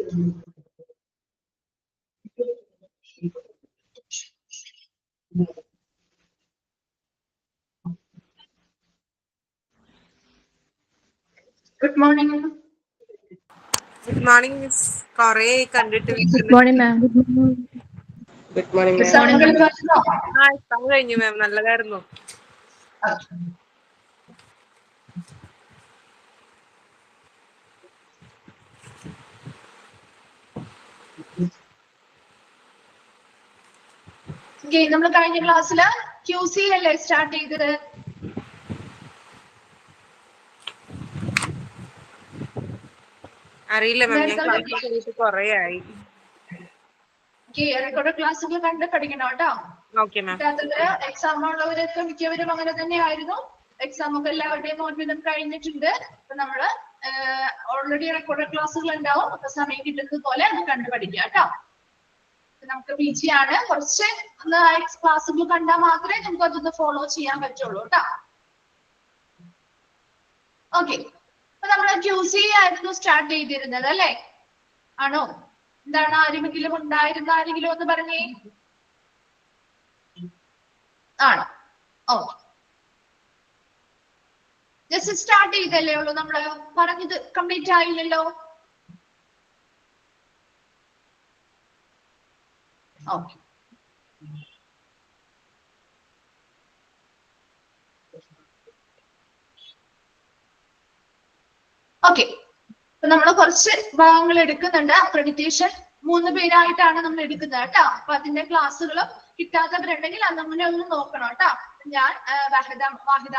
Good morning. Good morning, Miss. Corey, Good morning, ma'am. Good morning, ma'am. exam കഴിഞ്ഞു മാം. നല്ലതായിരുന്നു. നമ്മൾ കഴിഞ്ഞ ക്ലാസ്സില് QC അല്ലേ സ്റ്റാർട്ട് ചെയ്തത്? അറിയില്ല മാം, ഞാൻ ക്ലാസ് ചെയ്തിട്ട് കുറേ ആയി. റെക്കോർഡ് ക്ലാസ്സുകൾ കണ്ട് പഠിക്കണം കേട്ടോ. Okay ma'am. എക്സാം ഉള്ളവരൊക്കെ മിക്കവരും അങ്ങനെ തന്നെയായിരുന്നു. എക്സാം ഒക്കെ എല്ലാവരുടെയും നോട്ട് കഴിഞ്ഞിട്ടുണ്ട്. അപ്പൊ നമ്മള് ഓൾറെഡി റെക്കോർഡ് ക്ലാസ്സുകൾ ഉണ്ടാവും. അപ്പൊ സമയം കിട്ടുന്നത് പോലെ അത് കണ്ടു പഠിക്കുക കേട്ടോ. നമുക്ക് PG ആണ്, കുറച്ച് ക്ലാസ്സുകൾ കണ്ടാൽ മാത്രമേ നമുക്ക് അതൊന്ന് ഫോളോ ചെയ്യാൻ പറ്റുള്ളൂ കേട്ടോ. ഓക്കെ, അപ്പൊ നമ്മൾ QC ആയിരുന്നു സ്റ്റാർട്ട് ചെയ്തിരുന്നത് അല്ലേ? ആണോ? എന്താണ്, ആരെങ്കിലും ഉണ്ടായിരുന്ന ആരെങ്കിലും ഒന്ന് പറഞ്ഞേ? ആണോ? ഓ, ജസ്റ്റ് സ്റ്റാർട്ട് ചെയ്തല്ലേ ഉള്ളൂ, നമ്മള് പറഞ്ഞത് കംപ്ലീറ്റ് ആയില്ലല്ലോ. Okay, okay. അപ്പൊ നമ്മൾ കുറച്ച് ഭാഗങ്ങൾ എടുക്കുന്നുണ്ട്. അക്രഡിറ്റേഷൻ 3 പേരായിട്ടാണ് നമ്മൾ എടുക്കുന്നത് കേട്ടോ. അപ്പൊ അതിന്റെ ക്ലാസ്സുകളും കിട്ടാത്തവരുണ്ടെങ്കിൽ അതങ്ങനെ ഒന്ന് നോക്കണം കേട്ടോ. ഞാൻ വാഹിദ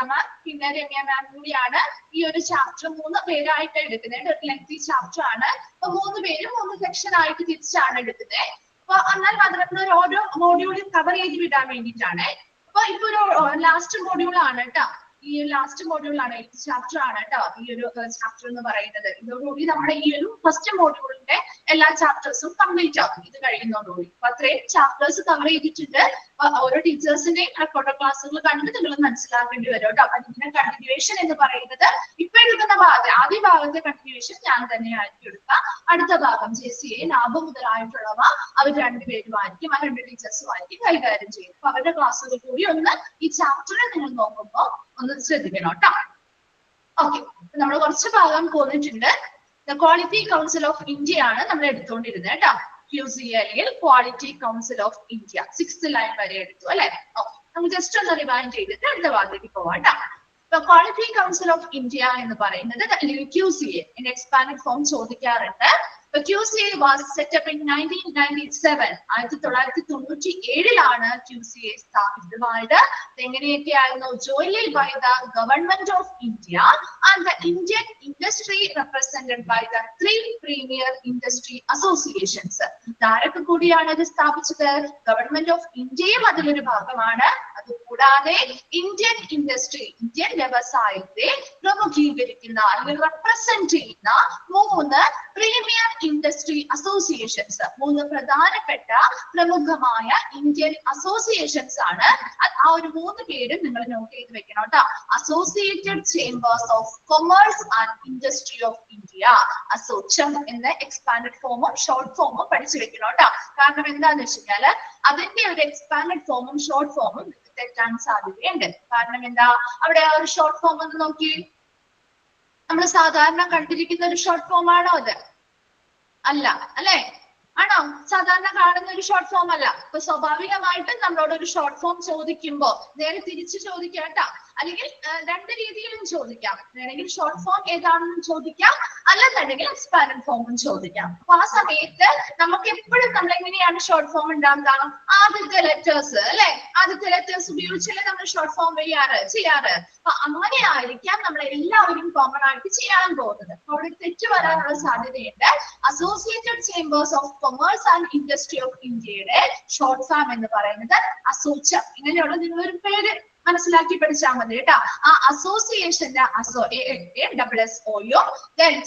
മാം പിന്നെ രമ്യ മാം കൂടിയാണ് ഈ ഒരു ചാപ്റ്റർ 3 പേരായിട്ട് എടുക്കുന്നത്. ഒരു ലെങ്തി ചാപ്റ്റർ ആണ്. അപ്പൊ 3 പേരും 3 സെക്ഷൻ ആയിട്ട് തിരിച്ചാണ് എടുക്കുന്നത്. അപ്പൊ എന്നാൽ മാത്രമല്ല ഓരോ മോഡ്യൂളും കവർ ചെയ്ത് വിടാൻ വേണ്ടിയിട്ടാണ്. അപ്പൊ ഇപ്പൊ ഒരു ലാസ്റ്റ് മോഡ്യൂൾ ആണ് കേട്ടോ. ഈ ലാസ്റ്റ് മോഡ്യൂളാണ്, ചാപ്റ്റർ ആണ് കേട്ടോ ഈ ഒരു ചാപ്റ്റർ എന്ന് പറയുന്നത്. ഇതോടുകൂടി നമ്മുടെ ഈ ഒരു ഫസ്റ്റ് മോഡ്യൂളിന്റെ എല്ലാ ചാപ്റ്റേഴ്സും കംപ്ലീറ്റ് ആകും ഇത് കഴിയുന്നതോടുകൂടി. അപ്പൊ അത്രയും ചാപ്റ്റേഴ്സ് കവർ ചെയ്തിട്ടുണ്ട്. ഓരോ ടീച്ചേഴ്സിന്റെയും റെക്കോർഡ് ക്ലാസ്സുകൾ കണ്ട് നിങ്ങൾ മനസ്സിലാക്കേണ്ടി വരും കേട്ടോ. അപ്പൊ ഇതിന്റെ കണ്ടിന്യൂവേഷൻ എന്ന് പറയുന്നത് ഇപ്പൊ എടുക്കുന്ന ഭാഗത്ത് ആദ്യ ഭാഗത്തെ കണ്ടിന്യൂവേഷൻ ഞാൻ തന്നെയായിരിക്കും എടുക്കുക. അടുത്ത ഭാഗം JCA ലാഭം മുതലായിട്ടുള്ളവ അവർ 2 പേരുമായിരിക്കും, ആ 2 ടീച്ചേഴ്സുമായിരിക്കും കൈകാര്യം ചെയ്യുന്നത്. അപ്പൊ അവരുടെ ക്ലാസ്സുകൾ കൂടി ഒന്ന് ഈ ചാപ്റ്ററിൽ നിങ്ങൾ നോക്കുമ്പോൾ ഒന്ന് ശ്രദ്ധിക്കണം കേട്ടോ. ഓക്കെ, നമ്മൾ കുറച്ച് ഭാഗം പോന്നിട്ടുണ്ട്. ക്വാളിറ്റി കൗൺസിൽ ഓഫ് ഇന്ത്യ ആണ് നമ്മൾ എടുത്തുകൊണ്ടിരുന്നത് കേട്ടോ. QC അല്ലെങ്കിൽ quality council of India 6th line വരെ എടുത്തു അല്ലെ? ഓക്കെ, നമുക്ക് ജസ്റ്റ് ഒന്ന് റിവൈൻഡ് ചെയ്തിട്ട് അടുത്ത ഭാഗത്തേക്ക് പോവാം കേട്ടോ. ക്വാളിറ്റി കൗൺസിൽ ഓഫ് ഇന്ത്യ എന്ന് പറയുന്നത് അല്ലെങ്കിൽ QCA എക്സ്പാൻഡ് ഫോം ചോദിക്കാറുണ്ട്. QCA was set up in 1997. 1997 QCA സ്ഥാപിതമായത്. എങ്ങനെയൊക്കെയായിരുന്നു? jointly by the government of India and the Indian industry represented by the 3 premier industry associations. ആരൊക്കെ കൂടിയാണ് ഇത് സ്ഥാപിച്ചത്? ഗവൺമെന്റ് ഓഫ് ഇന്ത്യയും അതിലൊരു ഭാഗമാണ്. അതുകൂടാതെ ഇന്ത്യൻ ഇൻഡസ്ട്രി, ഇന്ത്യൻ വ്യവസായത്തെ പ്രമുഖീകരിക്കുന്ന അല്ലെങ്കിൽ റെപ്രസെന്റ് ചെയ്യുന്ന 3 പ്രീമിയർ ഇൻഡസ്ട്രി അസോസിയേഷൻസ്, 3 പ്രധാനപ്പെട്ട പ്രമുഖമായ ഇന്ത്യൻ അസോസിയേഷൻസ് ആണ്. ആ ഒരു 3 പേരും നിങ്ങൾ നോട്ട് ചെയ്ത് വെക്കണം കേട്ടോ. Associated chambers of commerce and industry of India, ASSOCHAM എന്ന എക്സ്പാൻഡഡ് ഫോമും ഷോർട്ട് ഫോമും പഠിച്ചു വെക്കണം കേട്ടോ. കാരണം എന്താന്ന് വെച്ച് കഴിഞ്ഞാല് അതിന്റെ ഒരു എക്സ്പാൻഡഡ് ഫോമും ഷോർട്ട് ഫോമും തെറ്റാൻ സാധ്യതയുണ്ട്. കാരണം എന്താ, അവിടെ ആ ഒരു ഷോർട്ട് ഫോം ഒന്ന് നോക്കി, നമ്മൾ സാധാരണ കണ്ടിരിക്കുന്ന ഒരു ഷോർട്ട് ഫോം ആണോ അത്? അല്ല അല്ലെ? ആണോ? സാധാരണ കാണുന്ന ഒരു ഷോർട്ട് ഫോം അല്ല. അപ്പൊ സ്വാഭാവികമായിട്ടും നമ്മളോട് ഒരു ഷോർട്ട് ഫോം ചോദിക്കുമ്പോ നേരെ തിരിച്ച് ചോദിക്കാം കേട്ടോ. അല്ലെങ്കിൽ 2 രീതിയിലും ചോദിക്കാം. വേണമെങ്കിൽ ഷോർട്ട് ഫോം ഏതാണെന്നും ചോദിക്കാം, അല്ലെന്നുണ്ടെങ്കിൽ എക്സ്പാൻഡഡ് ഫോമും ചോദിക്കാം. അപ്പൊ ആ സമയത്ത് നമുക്ക് എപ്പോഴും നമ്മൾ എങ്ങനെയാണ് ഷോർട്ട് ഫോം ഉണ്ടാകുക? ആദ്യത്തെ ലെറ്റേഴ്സ് അല്ലെ? ആദ്യത്തെ ലെറ്റേഴ്സ് ഉപയോഗിച്ചല്ലേ നമ്മൾ ഷോർട്ട് ഫോം ചെയ്യാറ്. അപ്പൊ അങ്ങനെ ആയിരിക്കാം നമ്മൾ എല്ലാവരും കോമൺ ആയിട്ട് ചെയ്യാൻ പോകുന്നത്. അവിടെ തെറ്റ് വരാനുള്ള സാധ്യതയുണ്ട്. Associated chambers of commerce and industry of ഇന്ത്യയുടെ ഷോർട്ട് ഫോം എന്ന് പറയുന്നത് അസോചം. ഇങ്ങനെയുള്ള നിങ്ങളൊരു പേര് മനസ്സിലാക്കി പഠിച്ചാൽ മതി കേട്ടോ. ആ അസോസിയേഷന്റെ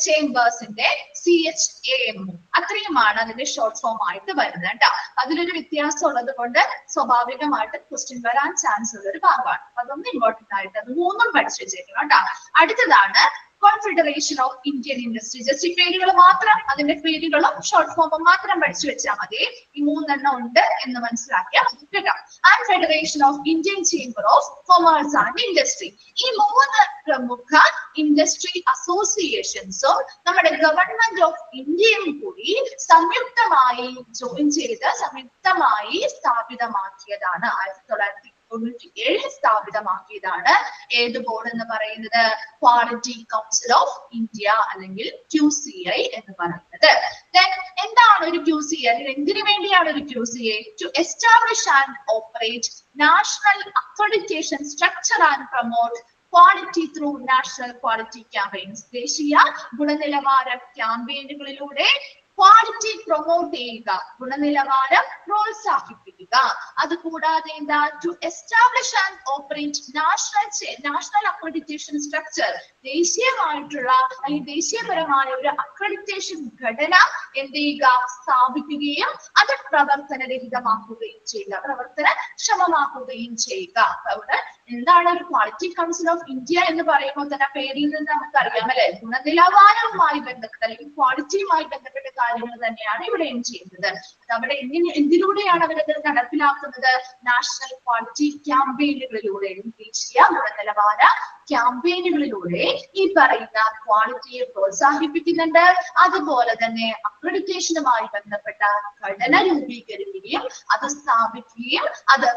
ചേംബേഴ്സിന്റെ CHAM അത്രയുമാണ് അതിന്റെ ഷോർട്ട് ഫോം ആയിട്ട് വരുന്നത് കേട്ടോ. അതിലൊരു വ്യത്യാസം ഉള്ളത് കൊണ്ട് സ്വാഭാവികമായിട്ട് ക്വസ്റ്റ്യൻ വരാൻ ചാൻസ് ഉള്ള ഒരു ഭാഗമാണ്. അതൊന്ന് ഇമ്പോർട്ടന്റ് ആയിട്ട് അത് 3 പഠിച്ചു വെച്ചേക്കണം കേട്ടോ. അടുത്തതാണ് confederation of Indian industry. Just ഈ പേരുകൾ മാത്രം, അതിന്റെ പേരുകളും ഷോർട്ട് ഫോമും മാത്രം പഠിച്ചു വെച്ചാൽ മതി. ഈ 3 എണ്ണം ഉണ്ട് എന്ന് മനസ്സിലാക്കിയാൽ മതി കേട്ടോ. And federation of Indian chamber of commerce and industry. ഈ 3 പ്രമുഖ ഇൻഡസ്ട്രി അസോസിയേഷൻസും നമ്മുടെ ഗവൺമെന്റ് ഓഫ് ഇന്ത്യയും കൂടി സംയുക്തമായി ജോയിൻ ചെയ്ത് സംയുക്തമായി സ്ഥാപിതമാക്കിയതാണ്. 1997 സ്ഥാപിതമാക്കിയതാണ് ഏത് ബോർഡ് എന്ന് പറയുന്നത്? ക്വാളിറ്റി കൗൺസിൽ ഓഫ് ഇന്ത്യ അല്ലെങ്കിൽ QCI എന്ന് പറയുന്നത്. എന്താണ് ഒരു QCI? എന്തിനു വേണ്ടിയാണ് ഒരു QCI? To establish and operate national accreditation structure and promote quality through national quality campaigns. ദേശീയ ഗുണനിലവാര ക്യാമ്പയിനുകളിലൂടെ ക്വാളിറ്റി പ്രൊമോട്ട് ചെയ്യുക, ഗുണനിലവാരം പ്രോത്സാഹിപ്പിക്കുക. അതുകൂടാതെ എന്താ? To establish and operate national accreditation structure. ദേശീയമായിട്ടുള്ള അല്ലെങ്കിൽ ദേശീയപരമായ ഒരു അക്രഡിറ്റേഷൻ ഘടന എന്ത് ചെയ്യുക? സ്ഥാപിക്കുകയും അത് പ്രവർത്തനരഹിതമാക്കുകയും ചെയ്യുക, പ്രവർത്തനക്ഷമമാക്കുകയും ചെയ്യുക. അവിടെ എന്താണ് ഒരു ക്വാളിറ്റി കൗൺസിൽ ഓഫ് ഇന്ത്യ എന്ന് പറയുമ്പോൾ തന്നെ പേരിൽ നിന്ന് നമുക്കറിയാം അല്ലെ, ഗുണനിലവാരവുമായി ബന്ധപ്പെട്ട അല്ലെങ്കിൽ ക്വാളിറ്റിയുമായി ബന്ധപ്പെട്ട കാര്യങ്ങൾ തന്നെയാണ് ഇവിടെയും ചെയ്യുന്നത്. അത് അവിടെ എന്തിലൂടെയാണ് അവരത് നടപ്പിലാക്കുന്നത്? നാഷണൽ ക്വാളിറ്റി ക്യാമ്പയിനുകളിലൂടെ, ദേശീയ ഗുണനിലവാര ക്യാമ്പയിനുകളിലൂടെ ഈ പറയുന്ന ക്വാളിറ്റിയെ പ്രോത്സാഹിപ്പിക്കുന്നുണ്ട്. അതുപോലെ തന്നെ അക്രഡിറ്റേഷനുമായി ബന്ധപ്പെട്ട ഘടന രൂപീകരിക്കുകയും അത് സ്ഥാപിക്കുകയും അത്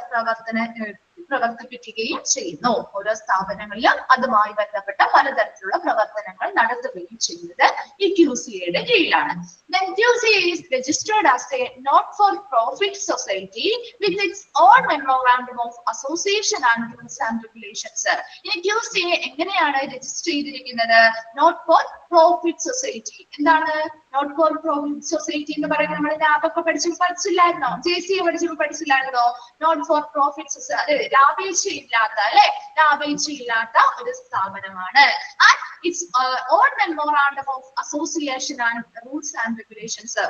പ്രവർത്തിപ്പിക്കുകയും ചെയ്യുന്നു. ഓരോ സ്ഥാപനങ്ങളിലും അതുമായി ബന്ധപ്പെട്ട പലതരത്തിലുള്ള പ്രവർത്തനങ്ങൾ നടത്തുകയും ചെയ്യുന്നത് ഈ QCIയുടെ കീഴിലാണ്. Then QCI is registered as a not-for-profit society with its own memorandum of association and rules and regulations. ഇനി QCI എങ്ങനെയാണ് രജിസ്റ്റർ ചെയ്തിരിക്കുന്നത്? Not for profit society. എന്താണ് നോട്ട് ഫോർ പ്രോഫിറ്റ് സൊസൈറ്റി എന്ന് പറയുന്നത്? നമ്മൾ ലാഭൊക്കെ പഠിച്ചില്ലായിരുന്നോ? JCA പഠിച്ചപ്പോൾ പഠിച്ചില്ലായിരുന്നോ? നോട്ട് ഫോർ പ്രോഫിറ്റ് സൊസൈറ്റി, ലാഭേച്ഛയില്ലാത്ത അല്ലെ, ലാഭേച്ഛയില്ലാത്ത ഒരു സ്ഥാപനമാണ്. And its own memorandum of association and rules and regulations.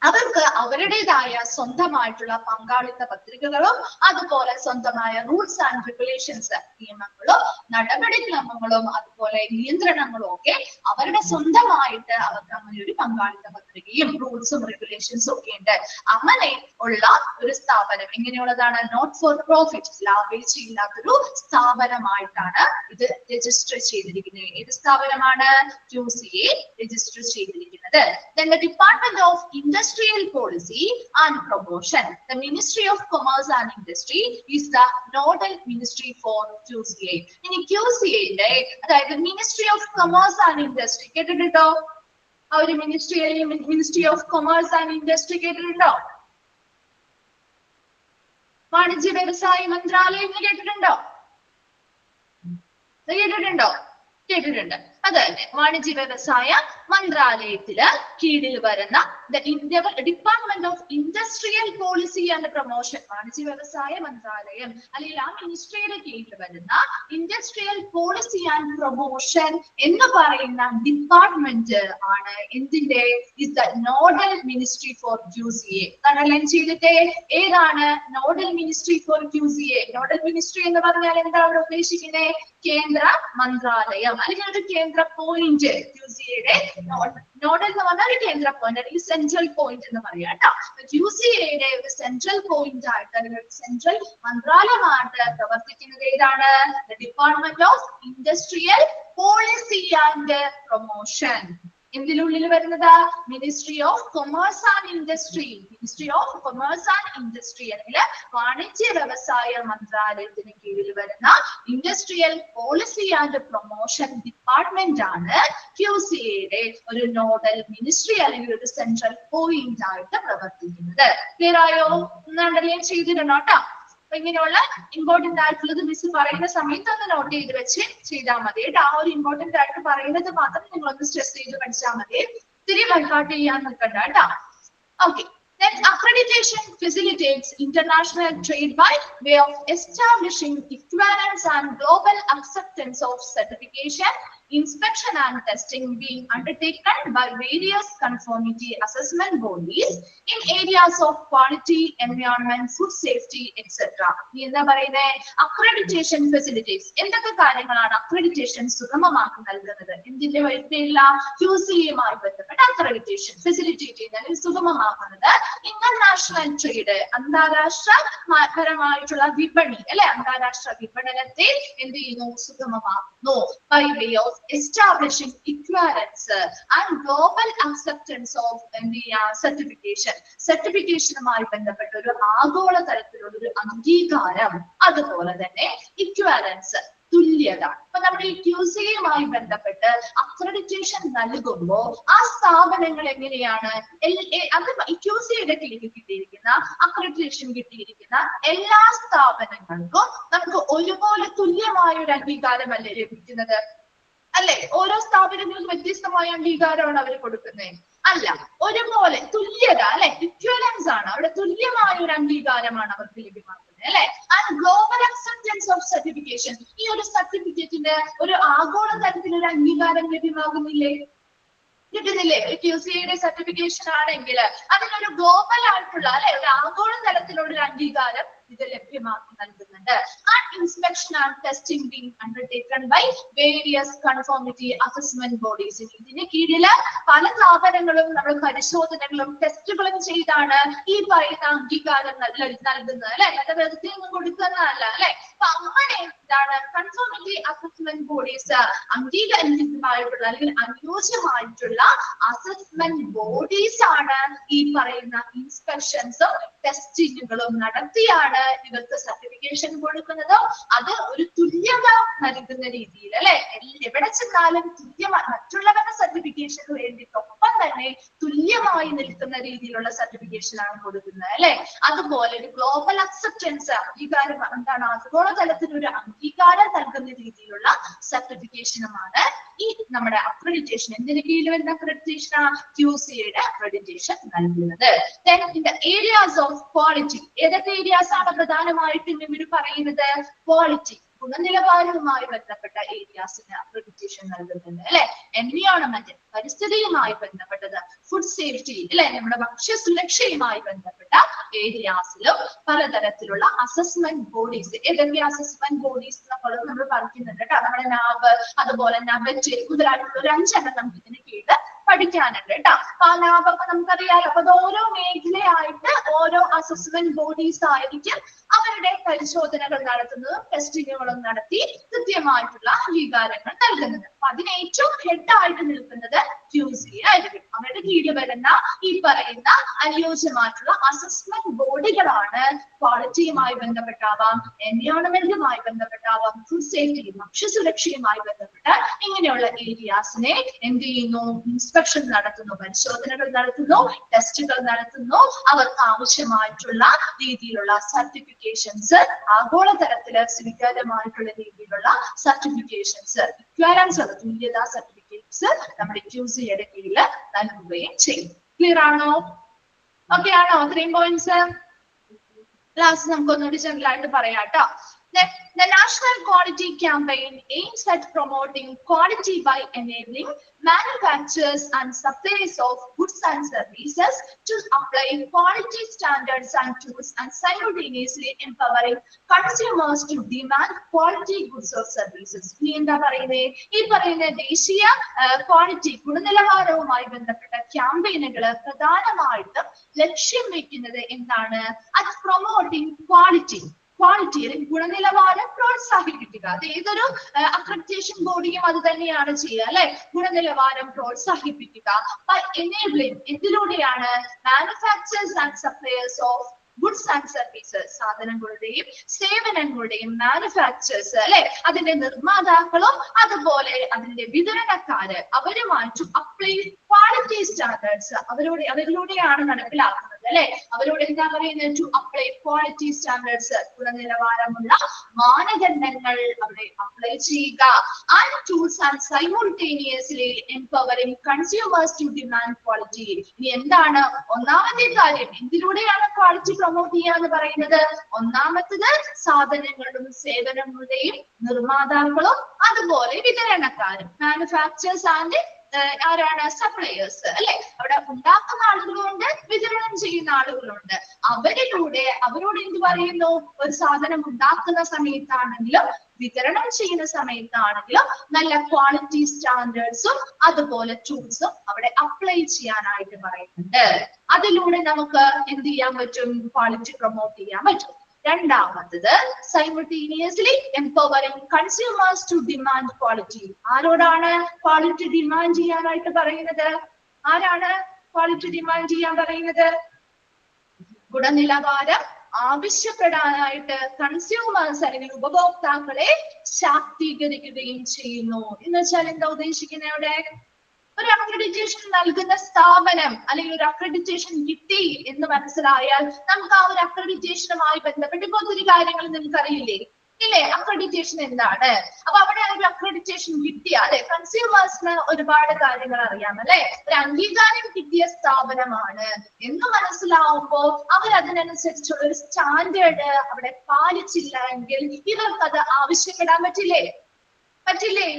അവർക്ക് അവരുടേതായ സ്വന്തമായിട്ടുള്ള പങ്കാളിത്ത പത്രികകളും അതുപോലെ സ്വന്തമായ റൂൾസ് ആൻഡ് റെഗുലേഷൻസ്, നിയമങ്ങളും നടപടിക്രമങ്ങളും അതുപോലെ നിയന്ത്രണങ്ങളും ഒക്കെ അവരുടെ സ്വന്തമായിട്ട് അവർക്ക് അങ്ങനെ ഒരു പങ്കാളിത്ത പത്രികയും റൂൾസും റെഗുലേഷൻസും ഒക്കെ ഉണ്ട്. അങ്ങനെ ഉള്ള ഒരു സ്ഥാപനം എങ്ങനെയുള്ളതാണ്? നോട്ട് ഫോർ പ്രോഫിറ്റ്, ലാഭേച്ഛയില്ലാത്തൊരു സ്ഥാപനമായിട്ടാണ് ഇത് രജിസ്റ്റർ ചെയ്തിരിക്കുന്നത്. ഏത് സ്ഥാപനമാണ്? QCA രജിസ്റ്റർ ചെയ്തിരിക്കുന്നത്. Then the Department of Industrial Policy and Promotion, the Ministry of Commerce and Industry is the nodal ministry for QCA. ഇനി QCA അതായത് Ministry of Commerce and Industry കേട്ടിട്ടുണ്ടോ? ആ ഒരു Ministry of Commerce and Industry കേട്ടിട്ടുണ്ടോ? വാണിജ്യ വ്യവസായ മന്ത്രാലയം കേട്ടിട്ടുണ്ടോ? കേട്ടിട്ടുണ്ട്. അത് തന്നെ വാണിജ്യ വ്യവസായ മന്ത്രാലയത്തില് കീഴിൽ വരുന്ന department of industrial policy and promotion. വാണിജ്യ വ്യവസായ മന്ത്രാലയം അല്ലെങ്കിൽ ആ മിനിസ്ട്രിയുടെ കീഴിൽ വരുന്ന ഇൻഡസ്ട്രിയൽ പോളിസി ആൻഡ് പ്രൊമോഷൻ എന്ന് പറയുന്ന ഡിപ്പാർട്ട്മെന്റ് ആണ് എന്തിന്റെ? Is the nodal ministry four QCA. കണ്ടലൈൻ ചെയ്തിട്ട് ഏതാണ് nodal ministry four QCA? Nodal ministry എന്ന് പറഞ്ഞാൽ എന്താ അവിടെ ഉദ്ദേശിക്കുന്നത്? കേന്ദ്ര മന്ത്രാലയം അല്ലെങ്കിൽ ഒരു കേന്ദ്ര പോയിന്റ്. QCAയുടെ നോഡൽ എന്ന് പറഞ്ഞാൽ ഒരു കേന്ദ്ര പോയിന്റ് അല്ലെങ്കിൽ സെൻട്രൽ പോയിന്റ് എന്ന് പറയാം കേട്ടോ. QCAയുടെ ഒരു സെൻട്രൽ പോയിന്റ് ആയിട്ട് അല്ലെങ്കിൽ സെൻട്രൽ മന്ത്രാലയമായിട്ട് പ്രവർത്തിക്കുന്നത് ഏതാണ്? Department of industrial policy and promotion. എന്തിനുള്ളിൽ വരുന്നത്? Ministry of commerce and industry. Ministry of commerce and industry അല്ലെങ്കിൽ വാണിജ്യ വ്യവസായ മന്ത്രാലയത്തിന് കീഴിൽ വരുന്ന industrial policy and promotion department ആണ് QCAയുടെ ഒരു നോഡൽ മിനിസ്ട്രി അല്ലെങ്കിൽ ഒരു സെൻട്രൽ പോയിന്റ് ആയിട്ട് പ്രവർത്തിക്കുന്നത്. ക്ലിയർ ആയോ? ഒന്നുണ്ടല്ലേ ചെയ്തിടണം കേട്ടോ. അപ്പൊ ഇങ്ങനെയുള്ള ഇമ്പോർട്ടന്റ് ആയിട്ടുള്ളത് മിസ് പറയുന്ന സമയത്ത് ഒന്ന് നോട്ട് ചെയ്ത് വെച്ച് ചെയ്താൽ മതി. ആ ഒരു ഇമ്പോർട്ടന്റ് ആയിട്ട് പറയുന്നത് മാത്രം നിങ്ങളൊന്ന് സ്ട്രെസ് ചെയ്ത് പഠിച്ചാൽ മതി. ഇത്തിരി ബൈഹാർട്ട് ചെയ്യാൻ നിൽക്കണ്ട കേട്ടോ. Okay, Then accreditation facilitates international trade by way of establishing equivalence and global acceptance of certification, inspection and testing being undertaken by various conformity assessment bodies in areas of quality, environment, food safety, etc. എന്താ പറയുന്നത്? Accreditation facilities. എന്തൊക്കെ കാര്യങ്ങളാണ് accreditation സുഗമമാക്കി നൽകുന്നത്? എന്തിന്റെ പേരില? QCയുമായി ബന്ധപ്പെട്ട accreditation facilitate ചെയ്യുന്നത്, സുഗമമാക്കുന്നത് international trade, അന്താരാഷ്ട്രപരമായിട്ടുള്ള വിപണി അല്ലെ, അന്താരാഷ്ട്ര വിപണനത്തെ എന്ത് ചെയ്യുന്നു? സുഗമമാക്കുന്നു. by way of establishing equivalence and global acceptance of certification. സർട്ടിഫിക്കേഷനുമായി ബന്ധപ്പെട്ട ഒരു ആഗോള തലത്തിലുള്ള ഒരു അംഗീകാരം, അതുപോലെ തന്നെ ഇക്വാലൻസ്, തുല്യത. അപ്പൊ നമ്മുടെ ഈ QCയുമായി ബന്ധപ്പെട്ട് അക്രഡിറ്റേഷൻ നൽകുമ്പോൾ ആ സ്ഥാപനങ്ങൾ എങ്ങനെയാണ് അത് QCയുടെ കീഴിൽ കിട്ടിയിരിക്കുന്ന അക്രഡിറ്റേഷൻ കിട്ടിയിരിക്കുന്ന എല്ലാ സ്ഥാപനങ്ങൾക്കും നമുക്ക് ഒരുപോലെ തുല്യമായ ഒരു അംഗീകാരമല്ലേ ലഭിക്കുന്നത്? അല്ലെ, ഓരോ സ്ഥാപനങ്ങൾക്കും വ്യത്യസ്തമായ അംഗീകാരമാണ് അവർ കൊടുക്കുന്നത്. അല്ല, ഒരുപോലെ തുല്യത അല്ലെ, ഇക്വലൻസ് ആണ്. അവിടെ തുല്യമായ ഒരു അംഗീകാരമാണ് അവർക്ക് ലഭ്യമാക്കുന്നത് അല്ലെ. And global acceptance of certification, ഈ ഒരു സർട്ടിഫിക്കറ്റിന് ഒരു ആഗോള തലത്തിൽ ഒരു അംഗീകാരം ലഭ്യമാകുന്നില്ലേ? കിട്ടുന്നില്ലേ? QCയുടെ സർട്ടിഫിക്കേഷൻ ആണെങ്കിൽ അതിനൊരു ഗ്ലോബൽ ആയിട്ടുള്ള അല്ലെ, ഒരു ആഗോള തലത്തിലുള്ള ഒരു അംഗീകാരം ഇത് ലഭ്യമാക്കി നൽകുന്നുണ്ട്. And inspection and testing being undertaken by various conformity assessment bodies. ഇതിന് കീഴില് പല സ്ഥാപനങ്ങളും നമ്മൾ പരിശോധനകളും ടെസ്റ്റുകളും ചെയ്താണ് ഈ പറയുന്ന അംഗീകാരം നൽകുന്നത് അല്ലെ. നല്ല വെറുതെ ഒന്നും കൊടുക്കുന്നതല്ല അല്ലെ. അപ്പൊ അങ്ങനെ എന്താണ് കൺഫോർമിറ്റി അസസ്മെന്റ് ബോഡീസ്, അംഗീകരിച്ചിട്ടുള്ള അല്ലെങ്കിൽ അനുയോജ്യമായിട്ടുള്ള അസസ്മെന്റ് ബോഡീസ് ആണ് ഈ പറയുന്ന ഇൻസ്പെക്ഷൻസും ടെസ്റ്റിങ്ങുകളും നടത്തിയാണ് ഇവർക്ക് സർട്ടിഫിക്കേഷൻ കൊടുക്കുന്നത്. അത് ഒരു തുല്യത നൽകുന്ന രീതിയിൽ അല്ലെ, എവിടെ ചെന്നാലും തുല്യമായി മറ്റുള്ളവരുടെ സർട്ടിഫിക്കേഷന് വേണ്ടിയിട്ടൊപ്പം തന്നെ തുല്യമായി നിൽക്കുന്ന രീതിയിലുള്ള സർട്ടിഫിക്കേഷൻ ആണ് കൊടുക്കുന്നത് അല്ലെ. അതുപോലെ ഒരു ഗ്ലോബൽ അക്സെപ്റ്റൻസ്, അംഗീകാരം എന്താണ്, ആഗോള തലത്തിൽ ഒരു അംഗീകാരം നൽകുന്ന രീതിയിലുള്ള സർട്ടിഫിക്കേഷനുമാണ് ഈ നമ്മുടെ അക്രഡിറ്റേഷൻ. എന്തിന് കീഴിൽ വരുന്ന അക്രഡിറ്റേഷൻ? QCയുടെ അക്രഡിറ്റേഷൻ നൽകുന്നത്. Then in the areas of quality, ഏതൊക്കെ ഏരിയാസ് ആണ് പ്രധാനമായിട്ടും ഇവർ പറയുന്നത്? ക്വാളിറ്റി, ഗുണനിലവാരവുമായി ബന്ധപ്പെട്ട ഏരിയാസിന് അക്രഡിറ്റേഷൻ നൽകുന്നുണ്ട് അല്ലെ. എൻവിയോൺമെന്റ്, പരിസ്ഥിതിയുമായി ബന്ധപ്പെട്ടത്, ഫുഡ് സേഫ്റ്റി അല്ലെ, നമ്മുടെ ഭക്ഷ്യസുരക്ഷയുമായി ബന്ധപ്പെട്ട ഏരിയാസിലും പലതരത്തിലുള്ള അസസ്മെന്റ് ബോഡീസ്. ഏതൊക്കെ അസസ്മെന്റ് ബോഡീസ് നമ്മൾ പഠിക്കുന്നുണ്ട് കേട്ടോ. നമ്മുടെ NAB, അതുപോലെ NABET, മുതലായിട്ടുള്ള ഒരു 5 എണ്ണം നമുക്ക് ഇതിന് കീഴിൽ പഠിക്കാനുണ്ട് കേട്ടോ. അപ്പൊ ആ NAB ഒക്കെ നമുക്കറിയാലോ. അപ്പൊ അത് ഓരോ മേഖലയായിട്ട് ഓരോ അസസ്മെന്റ് ബോഡീസ് ആയിരിക്കും അവരുടെ പരിശോധനകൾ നടത്തുന്നതും ടെസ്റ്റിങ്ങുകളും നടത്തി കൃത്യമായിട്ടുള്ള അംഗീകാരങ്ങൾ നൽകുന്നത്. അപ്പൊ അതിന് ഏറ്റവും ഹെഡ് ആയിട്ട് നിൽക്കുന്നത് QC ആയിരിക്കും. അവരുടെ കീഴിൽ വരുന്ന ഈ പറയുന്ന അനുയോജ്യമായിട്ടുള്ള അസസ്മെന്റ് ബോഡികളാണ് ക്വാളിറ്റിയുമായി ബന്ധപ്പെട്ടാവാം, എൻവയോൺമെന്റുമായി ബന്ധപ്പെട്ടാവാം, ഫുഡ് സേഫ്റ്റി, ഭക്ഷ്യസുരക്ഷയുമായി ബന്ധപ്പെട്ട് ഇങ്ങനെയുള്ള ഏരിയാസിനെ എന്ത് ചെയ്യുന്നു? ഇൻസ്പെക്ഷൻ നടത്തുന്നു, പരിശോധനകൾ നടത്തുന്നു, ടെസ്റ്റുകൾ നടത്തുന്നു. അവർക്ക് ആവശ്യമായിട്ടുള്ള രീതിയിലുള്ള സർട്ടിഫിക്കേഷൻസ്, ആഗോളതലത്തില് സ്വീകാര്യമായിട്ടുള്ള രീതിയിലുള്ള സർട്ടിഫിക്കേഷൻസ്, ഇക്വാലൻസ്, തുല്യതാ സർട്ടിഫിക്കറ്റ്സ് നമ്മുടെ QCയുടെ കീഴിൽ നൽകുകയും ചെയ്യും. ക്ലിയർ ആണോ? ഓക്കെ ആണോ? 3 പോയിന്റ്സ് ക്ലാസ് നമുക്കൊന്നുകൂടി ജനറൽ ആയിട്ട് പറയാം കേട്ടോ. The National Quality Campaign aims at promoting quality by enabling manufacturers and suppliers of goods and services to apply quality standards and tools and simultaneously empowering consumers to demand quality goods or services. എന്താ പറയുന്നത്? ഈ പറയുന്ന ദേശീയ quality, ഗുണനിലവാരവുമായി ബന്ധപ്പെട്ട ക്യാമ്പയിനുകൾ പ്രധാനമായിട്ടും ലക്ഷ്യം വെക്കുന്നത് എന്താണ്? at promoting quality, ഗുണനിലവാരം പ്രോത്സാഹിപ്പിക്കുക. അത് ഏതൊരു അക്രഡിറ്റേഷൻ ബോഡിയും അത് തന്നെയാണ് ചെയ്യുക അല്ലെ. ഗുണനിലവാരം പ്രോത്സാഹിപ്പിക്കുക. ബൈ എനേബിളിംഗ്, എന്തിലൂടെയാണ്? Manufacturers and suppliers of goods and services, സാധനങ്ങളുടെയും സേവനങ്ങളുടെയും മാനുഫാക്ചറേഴ്സ് അല്ലെ, അതിന്റെ നിർമ്മാതാക്കളും അതുപോലെ അതിന്റെ വിതരണക്കാര്, അവരുമായിട്ട് അപ്ലൈ ക്വാളിറ്റി സ്റ്റാൻഡേർഡ്സ് അവരിലൂടെയാണ് നടപ്പിലാക്കുന്നത്. പറയുന്നത് അല്ലെ. അവരോട് എന്താ പറയുന്നത്? ടു അപ്ലൈ ക്വാളിറ്റി സ്റ്റാൻഡേർഡ്സ്, ഗുണനിലവാരമുള്ള മാനദണ്ഡങ്ങൾ അവിടെ അപ്ലൈ ചെയ്യുക. And tools and simultaneously empowering consumers to demand quality. ഇനി എന്താണ് ഒന്നാമത്തെ കാര്യം? എന്തിലൂടെയാണ് ക്വാളിറ്റി പ്രൊമോട്ട് ചെയ്യുക എന്ന് പറയുന്നത്? ഒന്നാമത്തത് സാധനങ്ങളും സേവനങ്ങളുടെയും നിർമ്മാതാക്കളും അതുപോലെ വിതരണക്കാരും, മാനുഫാക്ചേഴ്സ് ആൻഡ് ആരാണ്? സപ്ലയേഴ്സ് അല്ലെ. അവിടെ ഉണ്ടാക്കുന്ന ആളുകളുണ്ട്, വിതരണം ചെയ്യുന്ന ആളുകളുണ്ട്. അവരോട് എന്ത് പറയുന്നു? ഒരു സാധനം ഉണ്ടാക്കുന്ന സമയത്താണെങ്കിലും വിതരണം ചെയ്യുന്ന സമയത്താണെങ്കിലും നല്ല ക്വാളിറ്റി സ്റ്റാൻഡേർഡ്സും അതുപോലെ ടൂൾസും അവിടെ അപ്ലൈ ചെയ്യാനായിട്ട് പറയുന്നുണ്ട്. അതിലൂടെ നമുക്ക് എന്ത് ചെയ്യാൻ പറ്റും? ക്വാളിറ്റി പ്രൊമോട്ട് ചെയ്യാൻ പറ്റും. രണ്ടാമത്തത് simultaneously empowering consumers to demand quality. ആരോടാണ് ക്വാളിറ്റി ഡിമാൻഡ് ചെയ്യാനായിട്ട് പറയുന്നത്? ആരാണ് ക്വാളിറ്റി ഡിമാൻഡ് ചെയ്യാൻ പറയുന്നത്? ഗുണനിലവാരം ആവശ്യപ്പെടാനായിട്ട് കൺസ്യൂമേഴ്സ് അല്ലെങ്കിൽ ഉപഭോക്താക്കളെ ശാക്തീകരിക്കുകയും ചെയ്യുന്നു. എന്ന് വെച്ചാൽ എന്താ ഉദ്ദേശിക്കുന്നത്? അവിടെ ഒരു അക്രഡിറ്റേഷൻ നൽകുന്ന സ്ഥാപനം അല്ലെങ്കിൽ ഒരു അക്രഡിറ്റേഷൻ കിട്ടി എന്ന് മനസ്സിലായാൽ നമുക്ക് ആ ഒരു അക്രഡിറ്റേഷനുമായി ബന്ധപ്പെട്ട് ഇപ്പൊ ഒത്തിരി കാര്യങ്ങൾ നിങ്ങൾക്ക് അറിയില്ലേ? ഇല്ലേ? അക്രഡിറ്റേഷൻ എന്താണ്? അപ്പൊ അവിടെ ഒരു അക്രഡിറ്റേഷൻ കിട്ടിയ അല്ലെ കൺസ്യൂമേഴ്സിന് ഒരുപാട് കാര്യങ്ങൾ അറിയാം അല്ലെ. ഒരു അംഗീകാരം കിട്ടിയ സ്ഥാപനമാണ് എന്ന് മനസ്സിലാവുമ്പോ അവർ അതിനനുസരിച്ചുള്ള ഒരു സ്റ്റാൻഡേർഡ് അവിടെ പാലിച്ചില്ല എങ്കിൽ ഇവർക്കത് ആവശ്യപ്പെടാൻ പറ്റില്ലേ?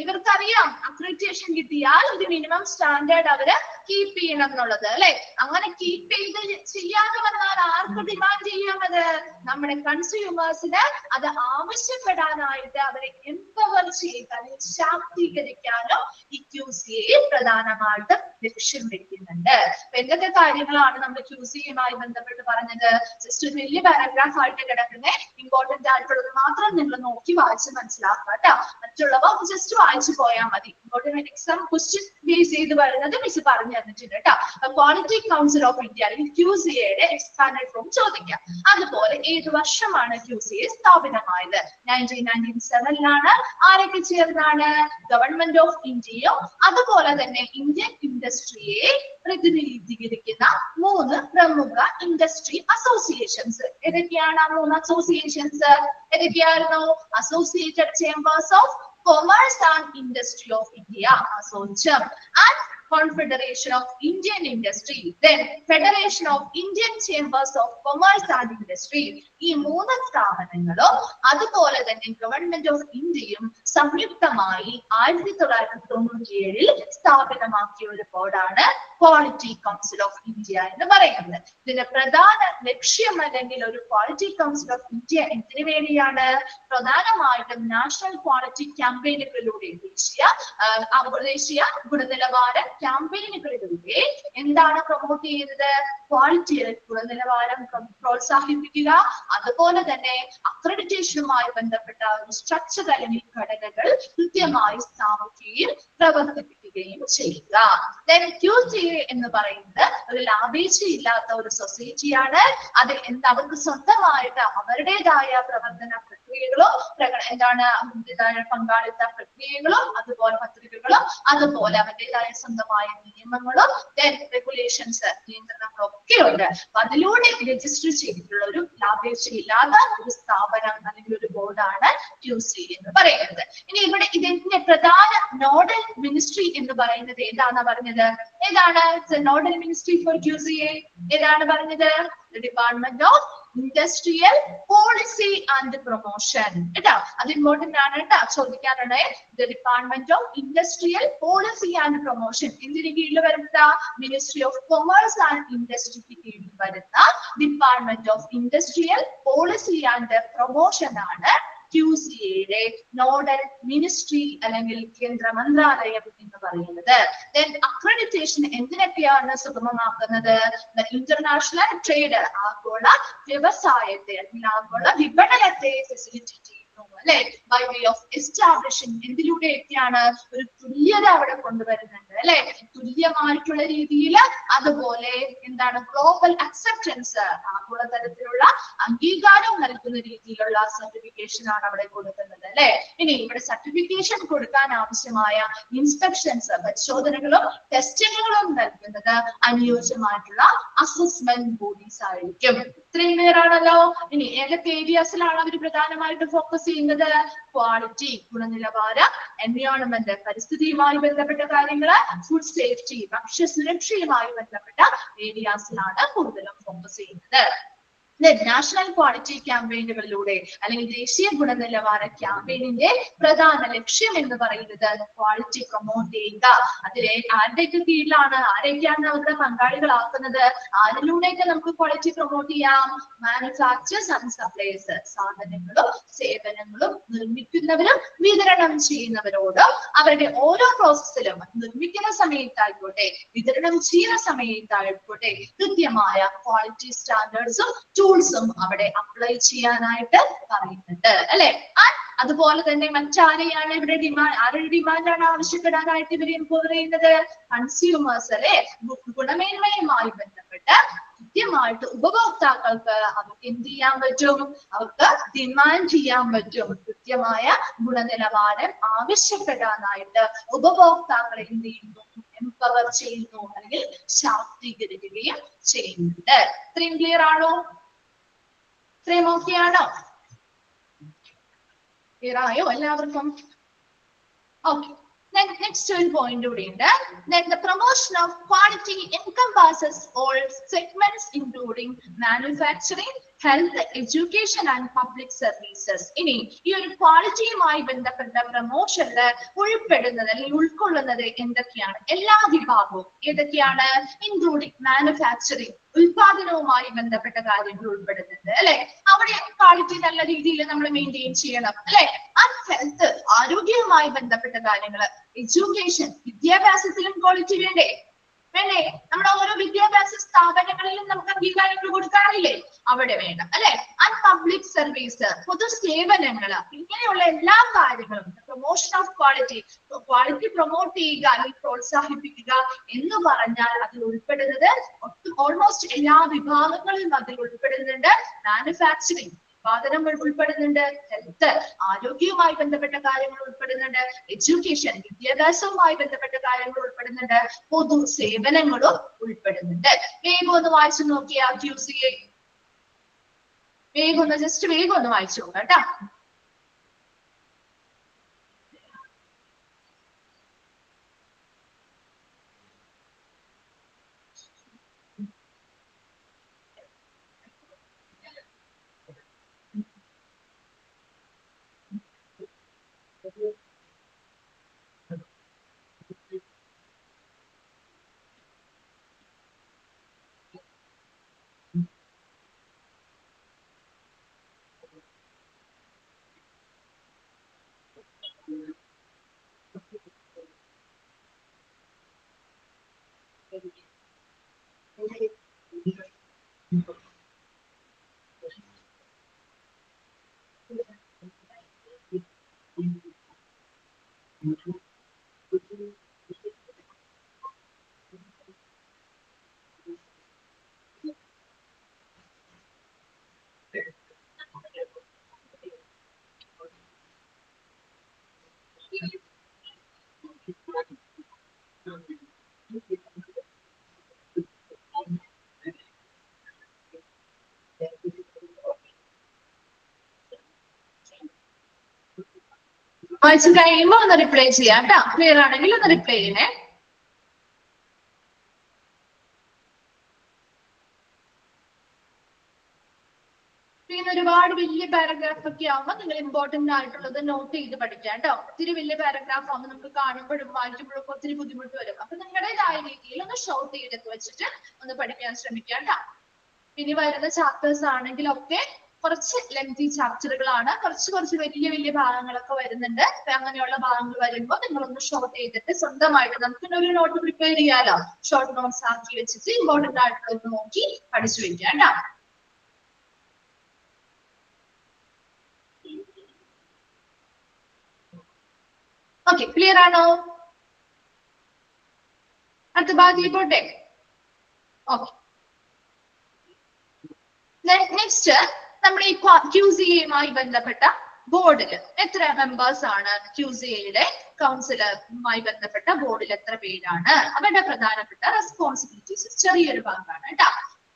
ഇവർക്കറിയാം അക്രഡിറ്റേഷൻ കിട്ടിയാൽ ഒരു മിനിമം സ്റ്റാൻഡേർഡ് അവര് കീപ്പ് ചെയ്യണം എന്നുള്ളത് അല്ലെ. അങ്ങനെ കീപ്പ് ചെയ്ത് ചെയ്യാതെ വന്നാൽ ആർക്ക് ഡിമാൻഡ് ചെയ്യാമത്? നമ്മുടെ കൺസ്യൂമേഴ്സിന് അത് ആവശ്യപ്പെടാനായിട്ട് അവരെ എംപവർ ചെയ്യുക അല്ലെങ്കിൽ ശാക്തീകരിക്കാനോ ഈ QCA പ്രധാനമായിട്ടും ലക്ഷ്യം വെക്കുന്നുണ്ട്. അപ്പൊ എന്തൊക്കെ കാര്യങ്ങളാണ് നമ്മൾ QCAയുമായി ബന്ധപ്പെട്ട് പറഞ്ഞത്? ജസ്റ്റ് ഒരു വലിയ പാരഗ്രാഫ് ആയിട്ട് കിടക്കുന്ന ഇമ്പോർട്ടന്റ് ആയിട്ടുള്ളത് മാത്രം നിങ്ങൾ നോക്കി വായിച്ച് മനസ്സിലാക്കുക കേട്ടോ. മറ്റുള്ളവ ജസ്റ്റ് വായിച്ചു പോയാൽ മതി. ഇമ്പോർട്ടന്റ് എക്സാം ക്വസ്റ്റ്യൻ ബേസ് ചെയ്ത് വരുന്നത് മിസ് പറഞ്ഞു തന്നിട്ടുണ്ട് കേട്ടോ. ക്വാളിറ്റി കൗൺസിൽ ഓഫ് ഇന്ത്യ അല്ലെങ്കിൽ QCAയുടെ എക്സ്പാൻഡഡ് ഫോം ചോദിക്കാം. അതുപോലെ ഏത് വർഷമാണ് QCA സ്ഥാപിതമായത്? 1997 ആരൊക്കെ ചേർന്നാണ്? ഗവൺമെന്റ് ഓഫ് ഇന്ത്യയും അതുപോലെ തന്നെ ഇന്ത്യൻ ഇൻഡസ്ട്രിയെ പ്രതിനിധീകരിക്കുന്ന 3 പ്രമുഖ ഇൻഡസ്ട്രി അസോസിയേഷൻസ്. ഏതൊക്കെയാണ് ആ 3 അസോസിയേഷൻസ്? ഏതൊക്കെയായിരുന്നു? Associated chambers of Commerce and Industry of India, ASSOCHAM, and Confederation of Indian Industry, then Federation of Indian Chambers of Commerce and Industry. ഈ 3 സ്ഥാപനങ്ങളും അതുപോലെ തന്നെ ഗവൺമെന്റ് ഓഫ് ഇന്ത്യയും സംയുക്തമായി 1997 സ്ഥാപിതമാക്കിയ ഒരു ബോർഡാണ് ക്വാളിറ്റി കൗൺസിൽ ഓഫ് ഇന്ത്യ എന്ന് പറയുന്നത്. ഇതിന്റെ പ്രധാന ലക്ഷ്യം അല്ലെങ്കിൽ ഒരു ക്വാളിറ്റി കൗൺസിൽ ഓഫ് ഇന്ത്യ എന്തിനു വേണ്ടിയാണ്? പ്രധാനമായിട്ടും നാഷണൽ ക്വാളിറ്റി ക്യാമ്പയിനുകളിലൂടെ ദേശീയ ഗുണനിലവാര ക്യാമ്പയിനുകളിലൂടെ എന്താണ് പ്രൊമോട്ട് ചെയ്യുന്നത്? ക്വാളിറ്റി ഗുണനിലവാരം പ്രോത്സാഹിപ്പിക്കുക, അതുപോലെ തന്നെ അക്രഡിറ്റേഷനുമായി ബന്ധപ്പെട്ട ഒരു സ്ട്രക്ചർ അല്ലെങ്കിൽ ഘടനകൾ കൃത്യമായി സ്ഥാപിക്കുകയും പ്രവർത്തിപ്പിക്കുകയും ചെയ്യുക. Then QCA എന്ന് പറയുന്നത് ഒരു ലാഭേച്ഛയില്ലാത്ത ഒരു സൊസൈറ്റിയാണ്. അതിൽ അവർക്ക് സ്വന്തമായിട്ട് അവരുടേതായ പ്രവർത്തന പ്രക്രിയകളോ അവരുടേതായ പങ്കാളിത്ത പ്രക്രിയകളും അതുപോലെ പത്രികകളും അതുപോലെ അവരുടേതായ സ്വന്തമായ നിയമങ്ങളും റെഗുലേഷൻസ് നിയന്ത്രണങ്ങളും ഒക്കെ ഉണ്ട്. അപ്പൊ അതിലൂടെ രജിസ്റ്റർ ചെയ്തിട്ടുള്ള ഒരു ലാഭേച്ഛയില്ലാത്ത ഒരു സ്ഥാപനം അല്ലെങ്കിൽ ഒരു ബോർഡാണ് QCA എന്ന് പറയുന്നത്. ഇനി ഇവിടെ ഇതിന്റെ പ്രധാന നോഡൽ മിനിസ്ട്രി എന്ന് പറയുന്നത് ഏതാണെന്ന് പറഞ്ഞത്? ഏതാണ് നോഡൽ മിനിസ്ട്രി ഫോർ QCA? ഏതാണ് പറഞ്ഞത്? Department of industrial policy and promotion. കേട്ടോ, അത് ഇമ്പോർട്ടന്റ് ആണ് കേട്ടോ, ചോദിക്കാറുണ്ട്. Department of industrial policy and promotion എന്തിന് കീഴിൽ വരുന്ന? മിനിസ്ട്രി ഓഫ് കൊമേഴ്സ് ആൻഡ് ഇൻഡസ്ട്രിക്ക് കീഴിൽ വരുന്ന department of industrial policy and promotion ആണ് QCAയുടെ നോഡൽ മിനിസ്ട്രി അല്ലെങ്കിൽ കേന്ദ്ര മന്ത്രാലയം എന്ന് പറയുന്നത്. അക്രഡിറ്റേഷൻ എന്തിനൊക്കെയാണ് സുഗമമാക്കുന്നത്? ഇന്റർനാഷണൽ ട്രേഡ്, ആഗോള വ്യവസായത്തെ അല്ലെങ്കിൽ ആഗോള വിപണനത്തെ ഫെസിലിറ്റേറ്റ് ചെയ്യുന്നു. ചെയ്യുന്നു അല്ലെ, ബൈ വേ ഓഫ് എസ്റ്റാബ്ലിഷിംഗ്. എന്തിലൂടെയൊക്കെയാണ്? ഒരു തുല്യത അവിടെ കൊണ്ടുവരുന്നുണ്ട് അല്ലെ, തുല്യമായിട്ടുള്ള രീതിയിൽ. അതുപോലെ എന്താണ്? ഗ്ലോബൽ അക്സെപ്റ്റൻസ്, ആഗോളതലത്തിലുള്ള അംഗീകാരം നൽകുന്ന രീതിയിലുള്ള സർട്ടിഫിക്കേഷൻ ആണ് അവിടെ കൊടുക്കുന്നത് അല്ലെ. ഇനി ഇവിടെ സർട്ടിഫിക്കേഷൻ കൊടുക്കാൻ ആവശ്യമായ ഇൻസ്പെക്ഷൻസ്, പരിശോധനകളും ടെസ്റ്റിങ്ങുകളും നൽകുന്നത് അനുയോജ്യമായിട്ടുള്ള അസസ്മെന്റ് ബോഡീസ് ആയിരിക്കും. ഇത്രയും ക്ലിയർ ആണല്ലോ. ഇനി ഏതൊക്കെ ഏരിയാസിലാണ് അവർ പ്രധാനമായിട്ട് ഫോക്കസ് ചെയ്യുന്നത്? ക്വാളിറ്റി, ഗുണനിലവാരം, എൻവയോൺമെന്റ്, പരിസ്ഥിതിയുമായി ബന്ധപ്പെട്ട കാര്യങ്ങള്, ഫുഡ് സേഫ്റ്റി, ഭക്ഷ്യ സുരക്ഷയുമായി ബന്ധപ്പെട്ട ഏരിയാസിലാണ് കൂടുതലും ഫോക്കസ് ചെയ്യുന്നത്. നാഷണൽ ക്വാളിറ്റി ക്യാമ്പയിനുകളിലൂടെ അല്ലെങ്കിൽ ദേശീയ ഗുണനിലവാര ക്യാമ്പയിനിന്റെ പ്രധാന ലക്ഷ്യം എന്ന് പറയുന്നത് ക്വാളിറ്റി പ്രൊമോട്ട് ചെയ്യുക. അതിലെ ആരുടെയൊക്കെ കീഴിലാണ്, ആരൊക്കെയാണ് അവരുടെ പങ്കാളികളാക്കുന്നത്, ആരിലൂടെയൊക്കെ നമുക്ക് ക്വാളിറ്റി പ്രൊമോട്ട് ചെയ്യാം? മാനുഫാക്ചേഴ്സ് ആൻഡ് സപ്ലയേഴ്സ്, സാധനങ്ങളും സേവനങ്ങളും നിർമ്മിക്കുന്നവരും വിതരണം ചെയ്യുന്നവരോടും അവരുടെ ഓരോ പ്രോസസ്സിലും, നിർമ്മിക്കുന്ന സമയത്തായിക്കോട്ടെ വിതരണം ചെയ്യുന്ന സമയത്തായിക്കോട്ടെ, കൃത്യമായ ക്വാളിറ്റി സ്റ്റാൻഡേർഡ്സും ടൂൾസും അവിടെ അപ്ലൈ ചെയ്യാനായിട്ട് പറയുന്നുണ്ട് അല്ലെ. അതുപോലെ തന്നെ മറ്റാരെയാണ് ഇവിടെ ആരുടെ ഡിമാൻഡാണ് ആവശ്യപ്പെടാനായിട്ട് ഇവർ എംപവർ ചെയ്യുന്നത്? കൺസ്യൂമേഴ്സ് അല്ലെ. ഗുണമേന്മയുമായി ബന്ധപ്പെട്ട് കൃത്യമായിട്ട് ഉപഭോക്താക്കൾക്ക് അവർക്ക് എന്ത് ചെയ്യാൻ പറ്റും? അവർക്ക് ഡിമാൻഡ് ചെയ്യാൻ പറ്റും. കൃത്യമായ ഗുണനിലവാരം ആവശ്യപ്പെടാനായിട്ട് ഉപഭോക്താക്കളെ എന്ത് ചെയ്യുന്നു? എംപവർ ചെയ്യുന്നു അല്ലെങ്കിൽ ശാക്തീകരിക്കുകയും ചെയ്യുന്നുണ്ട്. ഇത്രയും ക്ലിയർ ആണോ? ഇത്രയും ഓക്കെ ആണോ? ക്ലിയർ ആയോ എല്ലാവർക്കും? ഓക്കെ. Then next point കൂടിയുണ്ട്. Then the promotion of quality encompasses all segments including manufacturing, health, education and public services. ഇനി ഈ ഒരു ക്വാളിറ്റിയുമായി ബന്ധപ്പെട്ട പ്രൊമോഷനില് ഉൾപ്പെടുന്നത് അല്ലെങ്കിൽ ഉൾക്കൊള്ളുന്നത് എന്തൊക്കെയാണ്? എല്ലാ വിഭാഗവും ഏതൊക്കെയാണ്? ഇൻക്ലൂഡിംഗ് മാനുഫാക്ചറിങ്, ഉൽപാദനവുമായി ബന്ധപ്പെട്ട കാര്യങ്ങൾ ഉൾപ്പെടുന്നുണ്ട് അല്ലെ. അവിടെ ക്വാളിറ്റി നല്ല രീതിയിൽ നമ്മൾ മെയിൻറ്റെയിൻ ചെയ്യണം അല്ലെ. ആൻഡ് ഹെൽത്ത്, ആരോഗ്യവുമായി ബന്ധപ്പെട്ട കാര്യങ്ങൾ. എഡ്യൂക്കേഷൻ, വിദ്യാഭ്യാസത്തിലും ക്വാളിറ്റി വേണ്ടേ? വേണ്ടേ? നമ്മുടെ ഓരോ വിദ്യാഭ്യാസ സ്ഥാപനങ്ങളിലും നമുക്ക് അംഗീകാരങ്ങൾ കൊടുക്കാറില്ലേ? അവിടെ വേണം അല്ലെ. ആൻഡ് പബ്ലിക് സർവീസ്, പൊതു സേവനങ്ങൾ, ഇങ്ങനെയുള്ള എല്ലാ കാര്യങ്ങളും promotion of quality, quality promote ചെയ്യുക അല്ലെങ്കിൽ പ്രോത്സാഹിപ്പിക്കുക എന്ന് പറഞ്ഞാൽ അതിൽ ഉൾപ്പെടുന്നത് ഓൾമോസ്റ്റ് എല്ലാ വിഭാഗങ്ങളിലും അതിൽ ഉൾപ്പെടുന്നുണ്ട്. മാനുഫാക്ചറിങ്, ഉൽപാദനം ഉൾപ്പെടുന്നുണ്ട്. ഹെൽത്ത്, ആരോഗ്യവുമായി ബന്ധപ്പെട്ട കാര്യങ്ങൾ ഉൾപ്പെടുന്നുണ്ട്. എഡ്യൂക്കേഷൻ, വിദ്യാഭ്യാസവുമായി ബന്ധപ്പെട്ട കാര്യങ്ങൾ ഉൾപ്പെടുന്നുണ്ട്. പൊതു സേവനങ്ങളും ഉൾപ്പെടുന്നുണ്ട്. വേഗം ഒന്ന് വായിച്ചു നോക്കിയാ QCA. വേഗം ഒന്ന് വേഗം ഒന്ന് വായിച്ചു നോക്കാം കേട്ടോ. വായിച്ചു കഴിയുമ്പോ ഒന്ന് റിപ്ലൈ ചെയ്യാം കേട്ടോ. ക്ലിയർ ആണെങ്കിൽ ഒന്ന് റിപ്ലൈ ചെയ്യണേ. പിന്നെ ഒരുപാട് വലിയ പാരഗ്രാഫ് ഒക്കെ ആവുമ്പോൾ നിങ്ങൾ ഇമ്പോർട്ടന്റ് ആയിട്ടുള്ളത് നോട്ട് ചെയ്ത് പഠിക്കാം കേട്ടോ. ഒത്തിരി വലിയ പാരഗ്രാഫ് ആവുമ്പോൾ നമുക്ക് കാണുമ്പോഴും വായിക്കുമ്പോഴും ഒക്കെ ഒത്തിരി ബുദ്ധിമുട്ട് വരും. അപ്പൊ നിങ്ങളുടേതായ രീതിയിൽ ഒന്ന് ഷോർട്ട് ചെയ്തൊക്കെ വെച്ചിട്ട് ഒന്ന് പഠിക്കാൻ ശ്രമിക്കാം കേട്ടോ. ഇനി വരുന്ന ചാപ്റ്റേഴ്സ് ആണെങ്കിലൊക്കെ കുറച്ച് ലെങ്തി ചാപ്റ്ററുകളാണ്. കുറച്ച് വലിയ വലിയ ഭാഗങ്ങളൊക്കെ വരുന്നുണ്ട്. അങ്ങനെയുള്ള ഭാഗങ്ങൾ വരുമ്പോൾ നിങ്ങളൊന്ന് ഷോർട്ട് ചെയ്തിട്ട് സ്വന്തമായിട്ട് നമുക്കൊരു നോട്ട് പ്രിപ്പയർ ചെയ്യാലോ. ഷോർട്ട് നോട്ട്സ് ആക്കി വെച്ചിട്ട് ഇമ്പോർട്ടന്റ് ആയിട്ടുള്ളത് നോക്കി പഠിച്ചു വെക്കാം കേട്ടോ. ഓക്കെ, ക്ലിയർ ആണോ? അടുത്ത ഭാഗത്തേക്ക് പോട്ടെ. ഓക്കെ, നെക്സ്റ്റ് നമ്മുടെ ഈ QCA-യുമായി ബന്ധപ്പെട്ട ബോർഡിൽ എത്ര മെമ്പേഴ്സ് ആണ്? QCA-യുടെ കൗൺസിലുമായി ബന്ധപ്പെട്ട ബോർഡിൽ എത്ര പേരാണ്? അവരുടെ പ്രധാനപ്പെട്ട റെസ്പോൺസിബിലിറ്റീസ് ചെറിയൊരു ഭാഗമാണ് കേട്ടോ.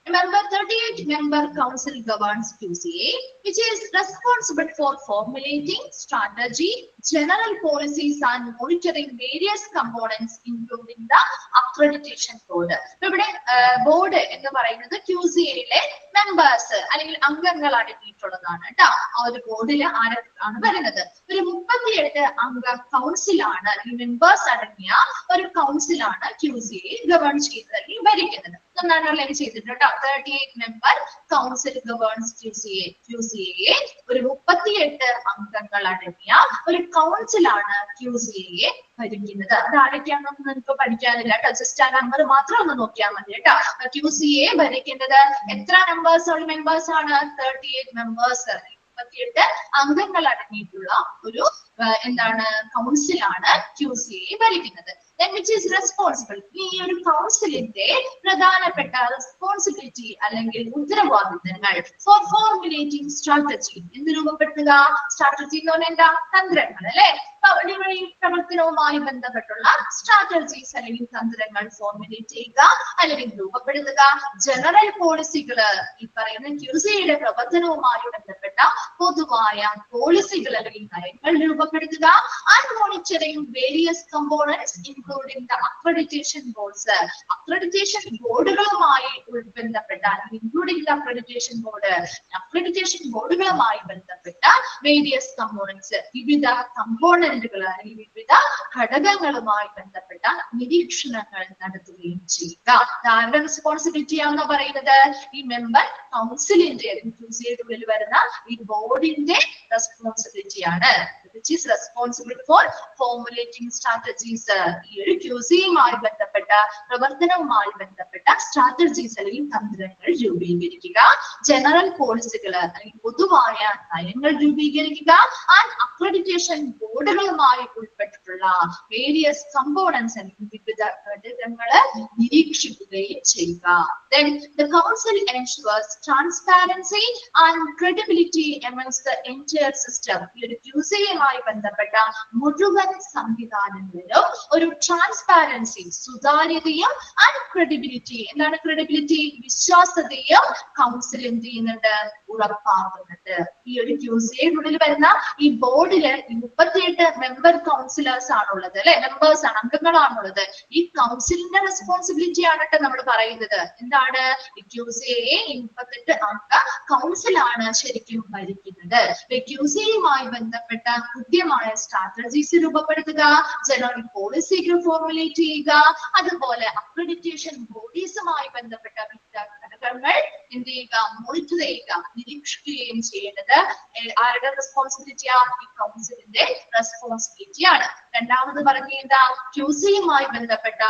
Remember, 38-member council governs QCA, which is responsible for formulating strategy, general policies and monitoring various components, including the accreditation board. ഇവിടെ ബോർഡ് എന്ന് പറയുന്നത് QCA-യിലെ മെമ്പേഴ്സ് അല്ലെങ്കിൽ അംഗങ്ങൾ അടങ്ങിയിട്ടുള്ളതാണ് കേട്ടോ. ആ ഒരു ബോർഡിൽ ആരൊക്കെയാണ് വരുന്നത്? ഒരു 38 അംഗ കൗൺസിലാണ്, ഈ മെമ്പേഴ്സ് അടങ്ങിയ ഒരു കൗൺസിലാണ് QCA ഗവേൺ ചെയ്ത് അല്ലെങ്കിൽ ഭരിക്കുന്നത്. ഒന്നാണ് ചെയ്തിട്ടുണ്ട് കേട്ടോ. 38-member council governs QCA. QCA ഒരു 38 അംഗങ്ങൾ അടങ്ങിയ ഒരു കൗൺസിലാണ് QCA ഭരിക്കുന്നത്. അത് ആരൊക്കെയാണെന്ന് നിങ്ങൾക്ക് പഠിക്കാനില്ല കേട്ടോ. ജസ്റ്റ് ആ നമ്പർ മാത്രം ഒന്ന് നോക്കിയാൽ മതി കേട്ടോ. QCA ഭരിക്കുന്നത് എത്ര മെമ്പേഴ്സ് ആണ്? 38 മെമ്പേഴ്സ്, 38 അംഗങ്ങൾ അടങ്ങിയിട്ടുള്ള ഒരു എന്താണ് കൗൺസിലാണ് QCA ഭരിക്കുന്നത്. Then which is responsible? ഈ ഒരു കൗൺസിലിന്റെ പ്രധാനപ്പെട്ട റെസ്പോൺസിബിലിറ്റി അല്ലെങ്കിൽ ഉത്തരവാദിത്തങ്ങൾ ഫോർ ഫോർമുലേറ്റിംഗ് സ്ട്രാറ്റജി. എന്ത് രൂപപ്പെടുത്തുക? സ്ട്രാറ്റജി എന്ന് പറഞ്ഞാൽ എന്താ? തന്ത്രങ്ങൾ അല്ലെ. പ്രവർത്തനവുമായി ബന്ധപ്പെട്ടുള്ള സ്ട്രാറ്റജീസ് അല്ലെങ്കിൽ തന്ത്രങ്ങൾ ഫോർമുലേറ്റ് ചെയ്യുക അല്ലെങ്കിൽ രൂപപ്പെടുത്തുക. ജനറൽ പോളിസികൾ, ഈ പറയുന്ന QCA-യുടെ പ്രവർത്തനവുമായി ബന്ധപ്പെട്ട പൊതുവായ പോളിസികൾ അല്ലെങ്കിൽ നയങ്ങൾ രൂപപ്പെടുത്തുക. And monitoring various components including the accreditation boards. Accreditation ബോർഡുകളുമായി ബന്ധപ്പെട്ട including the accreditation ബോർഡുകളുമായി ബന്ധപ്പെട്ട വേരിയസ് കമ്പോണന്റ്സ്, വിവിധ കമ്പോണന്റുകൾ അല്ലെങ്കിൽ വിവിധ ഘടകങ്ങളുമായി ബന്ധപ്പെട്ട നിരീക്ഷണങ്ങൾ നടത്തുകയും ചെയ്യുക. ആരുടെ റെസ്പോൺസിബിലിറ്റി ആണെന്ന് പറയുന്നത്? ഈ മെമ്പർ കൗൺസിലിന്റെ QCA-യുടെ ഉള്ളിൽ വരുന്ന ഈ ബോർഡിന്റെ റെസ്പോൺസിബിലിറ്റിയാണ്. which is responsible for formulating strategies. ഈ ഒരു QCA-യുമായി ബന്ധപ്പെട്ട പ്രവർത്തനവുമായി ബന്ധപ്പെട്ട സ്ട്രാറ്റജീസ് അല്ലെങ്കിൽ തന്ത്രങ്ങൾ രൂപീകരിക്കുക, ജനറൽ പോളിസികൾ അല്ലെങ്കിൽ പൊതുവായ നയങ്ങൾ രൂപീകരിക്കുക, ആൻഡ് അക്രഡിറ്റേഷൻ ബോർഡുകളുമായി ഉൾപ്പെട്ടിട്ടുള്ള വേരിയസ് കമ്പോണന്റ്സ് അല്ലെങ്കിൽ വിവിധ ഘടകങ്ങളെ നിരീക്ഷിക്കുകയും ചെയ്യുക. Then the council ensures transparency and credibility amongst the entire system. ഈ ഒരു QCA-യുമായി ബന്ധപ്പെട്ട മുഴുവൻ സംവിധാനങ്ങളിലും ഒരു ട്രാൻസ്പാരൻസി, സുതാര്യതയും ആൻഡ് ക്രെഡിബിലിറ്റി. എന്താണ് ക്രെഡിബിലിറ്റി? വിശ്വാസ്യതയും കൗൺസിൽ എന്ത് ചെയ്യുന്നുണ്ട്? ഉറപ്പാക്കുന്നുണ്ട്. ഈ ഒരു QCA-യുടെ വരുന്ന ഈ ബോർഡില് 38 മെമ്പർ കൗൺസിലേഴ്സ് ആണുള്ളത് അല്ലെ, മെമ്പേഴ്സ് ആണ്, അംഗങ്ങളാണുള്ളത്. ഈ കൗൺസിലിന്റെ റെസ്പോൺസിബിലിറ്റി ആണ് നമ്മൾ പറയുന്നത്. എന്താണ്? QCA 38 അംഗ കൗൺസിലാണ് ശരിക്കും ഭരിക്കുന്നത്. QCA-യുമായി ബന്ധപ്പെട്ട കൃത്യമായ സ്ട്രാറ്റജീസ് രൂപപ്പെടുത്തുക, ജനറൽ പോളിസികൾ ഫോർമുലേറ്റ് ചെയ്യുക, അതുപോലെ അക്രഡിറ്റേഷൻ ബോഡീസുമായി ബന്ധപ്പെട്ട വിവിധ ഘടകങ്ങൾ എന്ത് ചെയ്യുക? മോണിറ്റർ ചെയ്യുക, നിരീക്ഷിക്കുകയും ചെയ്യേണ്ടത് ആരുടെ റെസ്പോൺസിബിലിറ്റിയാ? ഈ കൗൺസിലിന്റെ റെസ്പോൺസിബിലിറ്റിയാണ്. രണ്ടാമത് പറഞ്ഞ എന്താ? QCA-യുമായി ബന്ധപ്പെട്ട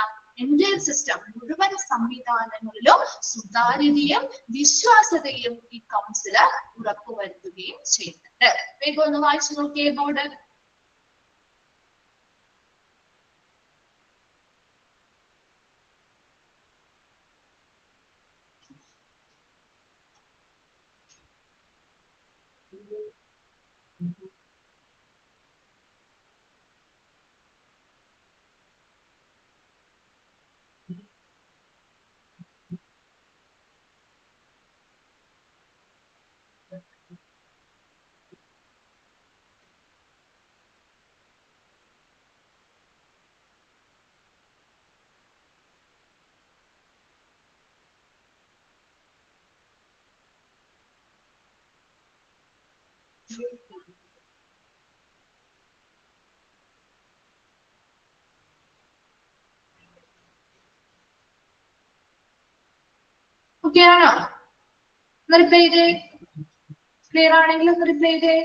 ഇന്ത്യൻ സിസ്റ്റം മുഴുവൻ സംവിധാനങ്ങളിലും സുതാര്യതയും വിശ്വാസ്യതയും ഈ കൗൺസില് ഉറപ്പുവരുത്തുകയും ചെയ്യുന്നുണ്ട്. വേഗം ഒന്ന് വായിച്ചു നോക്കിയേ ബോർഡ്. ഓക്കെ ആണോ? റിപ്ലൈ ചെയ്തേ. ക്ലിയർ ആണെങ്കിൽ ഒന്ന് റിപ്ലൈ ചെയ്തേ.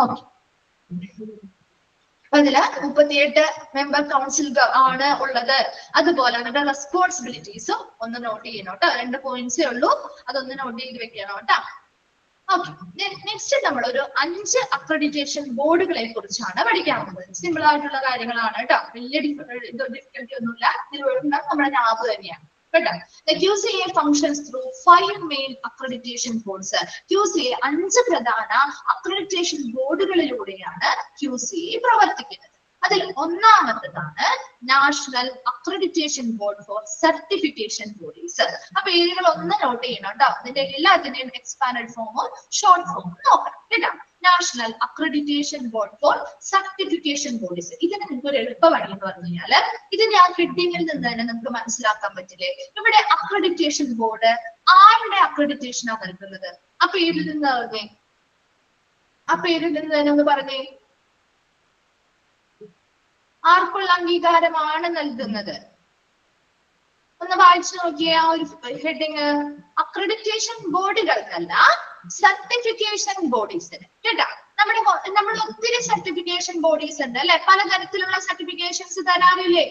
ഓക്കെ, അതില് 38 മെമ്പർ കൗൺസിൽ ആണ് ഉള്ളത്. അതുപോലെ അവരുടെ റെസ്പോൺസിബിലിറ്റീസും ഒന്ന് നോട്ട് ചെയ്യണം കേട്ടോ. 2 പോയിന്റ്സേ ഉള്ളൂ, അതൊന്ന് നോട്ട് ചെയ്ത് വെക്കണം കേട്ടോ. ഓക്കെ, നെക്സ്റ്റ് നമ്മൾ ഒരു 5 അക്രഡിറ്റേഷൻ ബോർഡുകളെ കുറിച്ചാണ് പഠിക്കാൻ പോകുന്നത്. സിമ്പിൾ ആയിട്ടുള്ള കാര്യങ്ങളാണ് കേട്ടോ, വലിയ ഡിഫിക്കൽറ്റി ഒന്നുമില്ല. ഇതിലുള്ള നമ്മുടെ നാബ് തന്നെയാണ് കേട്ടോ. The QCA functions through 5 main accreditation boards. QCA 5 പ്രധാന അക്രഡിറ്റേഷൻ ബോർഡുകളിലൂടെയാണ് QCA പ്രവർത്തിക്കുന്നത്. അതിൽ ഒന്നാമത്തേതാണ് national accreditation board for certification bodies. അപ്പൊ പേരുകൾ ഒന്ന് നോട്ട് ചെയ്യണം കേട്ടോ. അതിന്റെ എല്ലാത്തിന്റെയും എക്സ്പാൻഡഡ് ഫോമും ഷോർട്ട് ഫോമും നോക്കണം കേട്ടോ. National accreditation board for certification bodies. ഇതിന് നിങ്ങൾക്ക് ഒരു എളുപ്പ വഴി എന്ന് പറഞ്ഞു കഴിഞ്ഞാല് ഇതിന്റെ ആ ഹെഡിങ്ങിൽ നിന്ന് തന്നെ നിങ്ങൾക്ക് മനസ്സിലാക്കാൻ പറ്റില്ലേ. ഇവിടെ അക്രഡിറ്റേഷൻ ബോർഡ് ആരുടെ അക്രഡിറ്റേഷനാണ് നൽകുന്നത്? ആ പേരിൽ നിന്ന് പറഞ്ഞേ, ആ പേരിൽ നിന്ന് തന്നെ ഒന്ന് പറഞ്ഞേ, ആർക്കുള്ള അംഗീകാരമാണ് നൽകുന്നത്? ഒന്ന് വായിച്ചു നോക്കിയേ ആ ഒരു ഹെഡിങ്. അക്രഡിറ്റേഷൻ ബോർഡുകൾക്കല്ല, സർട്ടിഫിക്കേഷൻ ബോഡീസിന് കേട്ടോ. നമ്മൾ ഒത്തിരി സർട്ടിഫിക്കേഷൻ ബോഡീസ് ഉണ്ട് അല്ലെ, പലതരത്തിലുള്ള സർട്ടിഫിക്കേഷൻസ് തരാറില്ലേ?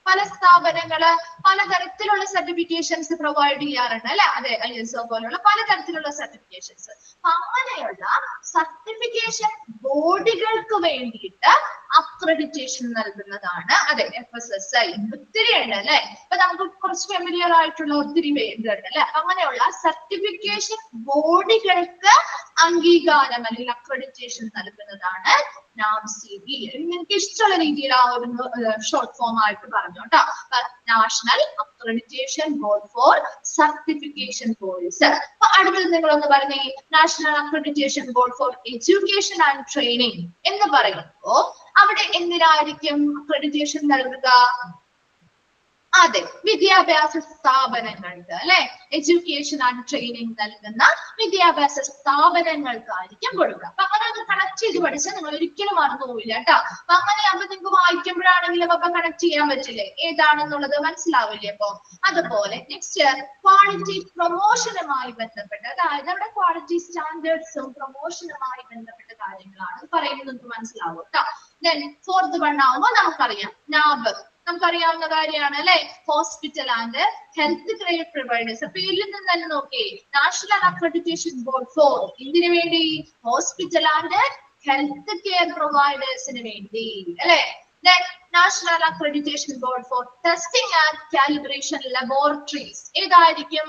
പല സ്ഥാപനങ്ങള് പലതരത്തിലുള്ള സർട്ടിഫിക്കേഷൻസ് പ്രൊവൈഡ് ചെയ്യാറുണ്ട് അല്ലെ. അതെ, ISO പോലുള്ള പലതരത്തിലുള്ള സർട്ടിഫിക്കേഷൻസ്. അങ്ങനെയുള്ള സർട്ടിഫിക്കേഷൻ ബോഡികൾക്ക് വേണ്ടിയിട്ട് അക്രഡിറ്റേഷൻ നൽകുന്നതാണ് അതെ FSSI. ഒത്തിരി ഉണ്ട് അല്ലെ, ഇപ്പൊ നമുക്ക് കുറച്ച് ഫെമിലിയർ ആയിട്ടുള്ള ഒത്തിരി പേരുണ്ട് അല്ലെ. അങ്ങനെയുള്ള സർട്ടിഫിക്കേഷൻ ബോഡികൾക്ക് അംഗീകാരം അല്ലെങ്കിൽ അക്രഡിറ്റേഷൻ നൽകുന്നതാണ് NABCB. നിങ്ങൾക്ക് ഇഷ്ടമുള്ള രീതിയിൽ ആ ഒരു ഷോർട്ട് ഫോം ആയിട്ട് പറഞ്ഞു കേട്ടോ. National accreditation board for certification bodies. അപ്പൊ അടുത്തത് നിങ്ങളൊന്ന് പറഞ്ഞേ, national accreditation board for education and training എന്ന് പറയുമ്പോ അവിടെ എന്തിനായിരിക്കും അക്രഡിറ്റേഷൻ നൽകുക? അതെ, വിദ്യാഭ്യാസ സ്ഥാപനങ്ങൾക്ക് അല്ലെ, എഡ്യൂക്കേഷൻ ആൻഡ് ട്രെയിനിങ് നൽകുന്ന വിദ്യാഭ്യാസ സ്ഥാപനങ്ങൾക്കായിരിക്കും കൊടുക്കുക. അപ്പൊ അങ്ങനെ ഒന്ന് കണക്ട് ചെയ്ത് പഠിച്ചാൽ നിങ്ങൾ ഒരിക്കലും മറന്നു പോവില്ല കേട്ടോ. അപ്പൊ അങ്ങനെയാകുമ്പോൾ നിങ്ങൾക്ക് വായിക്കുമ്പോഴാണെങ്കിലും അപ്പൊ കണക്ട് ചെയ്യാൻ പറ്റില്ലേ, ഏതാണെന്നുള്ളത് മനസ്സിലാവില്ലേ? അപ്പൊ അതുപോലെ നെക്സ്റ്റ് ക്വാളിറ്റി പ്രൊമോഷനുമായി ബന്ധപ്പെട്ട്, അതായത് നമ്മുടെ ക്വാളിറ്റി സ്റ്റാൻഡേർഡ്സും പ്രൊമോഷനുമായി ബന്ധപ്പെട്ട കാര്യങ്ങളാണ് പറയുന്നത്. നിങ്ങൾക്ക് മനസ്സിലാവും കേട്ടോ. ദെൻ ഫോർത്ത് വൺ ആവുമ്പോൾ നമുക്കറിയാം നാബ്, നമുക്കറിയാവുന്ന കാര്യമാണ് അല്ലെ. Hospital and health care providers. പേരിൽ നിന്ന് തന്നെ നോക്കിയേ, നാഷണൽ അക്രഡിറ്റേഷൻ ബോർഡ് ഫോർ ഇതിനു വേണ്ടി ഹോസ്പിറ്റൽ ആൻഡ് ഹെൽത്ത് കെയർ പ്രൊവൈഡേഴ്സിന് വേണ്ടി അല്ലെ. Then national accreditation board four testing and calibration laboratories. ഏതായിരിക്കും?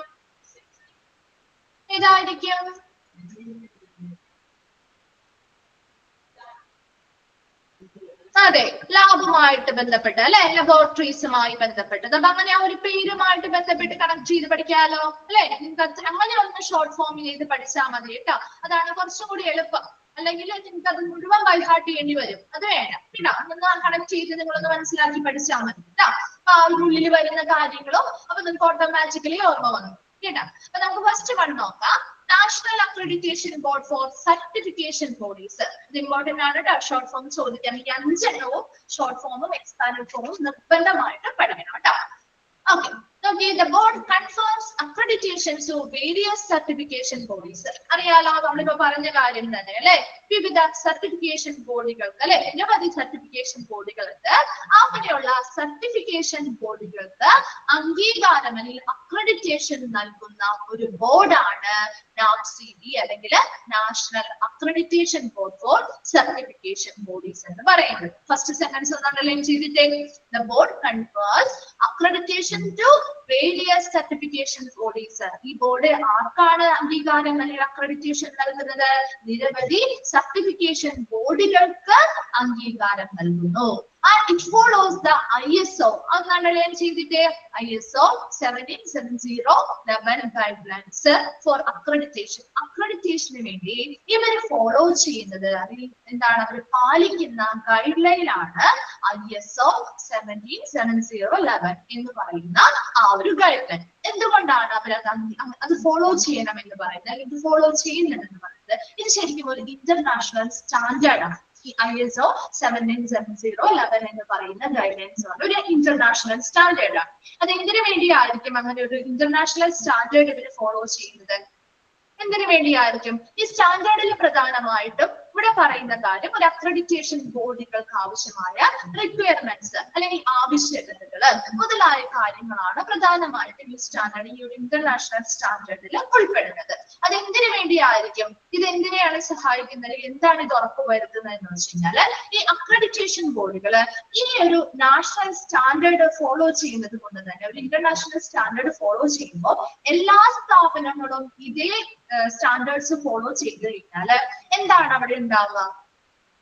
അതെ, ലാബുമായിട്ട് ബന്ധപ്പെട്ട് അല്ലെ, ലബോറട്ടറീസുമായി ബന്ധപ്പെട്ടത്. അപ്പൊ അങ്ങനെ ആ ഒരു പേരുമായിട്ട് ബന്ധപ്പെട്ട് കണക്ട് ചെയ്ത് പഠിക്കാലോ അല്ലെ. നിങ്ങൾക്ക് അങ്ങനെ ഒന്ന് ഷോർട്ട് ഫോം ചെയ്ത് പഠിച്ചാൽ മതി കേട്ടോ. അതാണ് കുറച്ചും കൂടി എളുപ്പം. അല്ലെങ്കിൽ നിങ്ങൾക്ക് അത് മുഴുവൻ ബൈഹാർട്ട് ചെയ്യേണ്ടി വരും. അത് വേണം കേട്ടോ. ഒന്ന് കണക്ട് ചെയ്ത് നിങ്ങളൊന്ന് മനസ്സിലാക്കി പഠിച്ചാൽ മതി കേട്ടോ. അപ്പൊ ആ ഉള്ളിൽ വരുന്ന കാര്യങ്ങളും അപ്പൊ നിങ്ങൾക്ക് ഓട്ടോമാറ്റിക്കലി ഓർമ്മ വന്നു കേട്ടോ. അപ്പൊ നമുക്ക് ഫസ്റ്റ് വൺ നോക്കാം. National accreditation board for certification bodies. ഇത് ഇമ്പോർട്ടന്റ് ആണ് കേട്ടോ. ഷോർട്ട് ഫോം ചോദിക്കാൻ ഈ 5 എണ്ണവും ഷോർട്ട് ഫോമും എക്സ്പാൻഡഡ് ഫോമും നിർബന്ധമായിട്ട് പഠിക്കണം കേട്ടോ. Okay. Okay, the board confers accreditation to various certification bodies. അറിയാലോ, നമ്മളിപ്പോ പറഞ്ഞ കാര്യം തന്നെ അല്ലെ. വിവിധ സർട്ടിഫിക്കേഷൻ ബോഡികൾക്ക് അല്ലെ, നിരവധി സർട്ടിഫിക്കേഷൻ ബോഡികളുണ്ട്. അങ്ങനെയുള്ള സർട്ടിഫിക്കേഷൻ ബോഡികൾക്ക് അംഗീകാരം അല്ലെങ്കിൽ അക്രഡിറ്റേഷൻ നൽകുന്ന ഒരു ബോർഡാണ് NABCB അല്ലെങ്കിൽ national accreditation board for certification bodies എന്ന് പറയുന്നത്. ഫസ്റ്റ് സെന്റൻസ് ഒന്ന് അണ്ടർലൈൻ ചെയ്തിട്ടേ. The board confers accreditation to various certification bodies. ഈ ബോർഡ് ആർക്കാണ് അംഗീകാരം അല്ലെങ്കിൽ അക്രഡിറ്റേഷൻ നൽകുന്നത്? നിരവധി സർട്ടിഫിക്കേഷൻ ബോഡികൾക്ക് അംഗീകാരം നൽകുന്നു. And it follows the ISO. ഒന്ന് അണ്ടർലൈൻ ചെയ്തിട്ടേ. ISO 17707 guidelines for accreditation. അക്രഡിറ്റേഷന് വേണ്ടി ഇവർ ഫോളോ ചെയ്യുന്നത് എന്താണ്? അവർ പാലിക്കുന്ന ഗൈഡ് ലൈൻ ആണ് ISO 17707 എന്ന് പറയുന്ന ആ ഒരു ഗൈഡ് ലൈൻ. എന്തുകൊണ്ടാണ് അവർ അത് ഫോളോ ചെയ്യണം എന്ന് പറയുന്നത്, ഇത് ഫോളോ ചെയ്യുന്നുണ്ടെന്ന് പറയുന്നത്? ഇത് ശരിക്കും ഒരു ഇന്റർനാഷണൽ സ്റ്റാൻഡേർഡ് ആണ്. ISO 17707 എന്ന് പറയുന്ന ഗൈഡ്ലൈൻസ് ആണ് ഒരു ഇന്റർനാഷണൽ സ്റ്റാൻഡേർഡ് ആണ്. അത് എന്തിനു വേണ്ടിയായിരിക്കും അങ്ങനെ ഒരു ഇന്റർനാഷണൽ സ്റ്റാൻഡേർഡ് ഇവർ ഫോളോ ചെയ്യുന്നത്? എന്തിനു വേണ്ടിയായിരിക്കും? ഈ സ്റ്റാൻഡേർഡിൽ പ്രധാനമായിട്ടും ഇവിടെ പറയുന്ന കാര്യം ഒരു അക്രഡിറ്റേഷൻ ബോഡികൾക്ക് ആവശ്യമായ റിക്വയർമെന്റ്സ് അല്ലെങ്കിൽ ആവശ്യകതകൾ മുതലായ കാര്യങ്ങളാണ് പ്രധാനമായിട്ടും ഈ സ്റ്റാൻഡേർഡ്, ഈ ഒരു ഇന്റർനാഷണൽ സ്റ്റാൻഡേർഡിൽ ഉൾപ്പെടുന്നത്. അത് എന്തിനു വേണ്ടിയായിരിക്കും, ഇത് എന്തിനെയാണ് സഹായിക്കുന്നത്, എന്താണ് ഇത് ഉറപ്പുവരുത്തുന്നത് എന്ന് വെച്ച് കഴിഞ്ഞാൽ ഈ അക്രഡിറ്റേഷൻ ബോഡികൾ ഈ ഒരു നാഷണൽ സ്റ്റാൻഡേർഡ് ഫോളോ ചെയ്യുന്നത് കൊണ്ട് തന്നെ, ഒരു ഇന്റർനാഷണൽ സ്റ്റാൻഡേർഡ് ഫോളോ ചെയ്യുമ്പോൾ എല്ലാ സ്ഥാപനങ്ങളും ഇതേ സ്റ്റാൻഡേർഡ്സ് ഫോളോ ചെയ്ത് കഴിഞ്ഞാൽ എന്താണ് അവിടെ ഉണ്ടാവുക,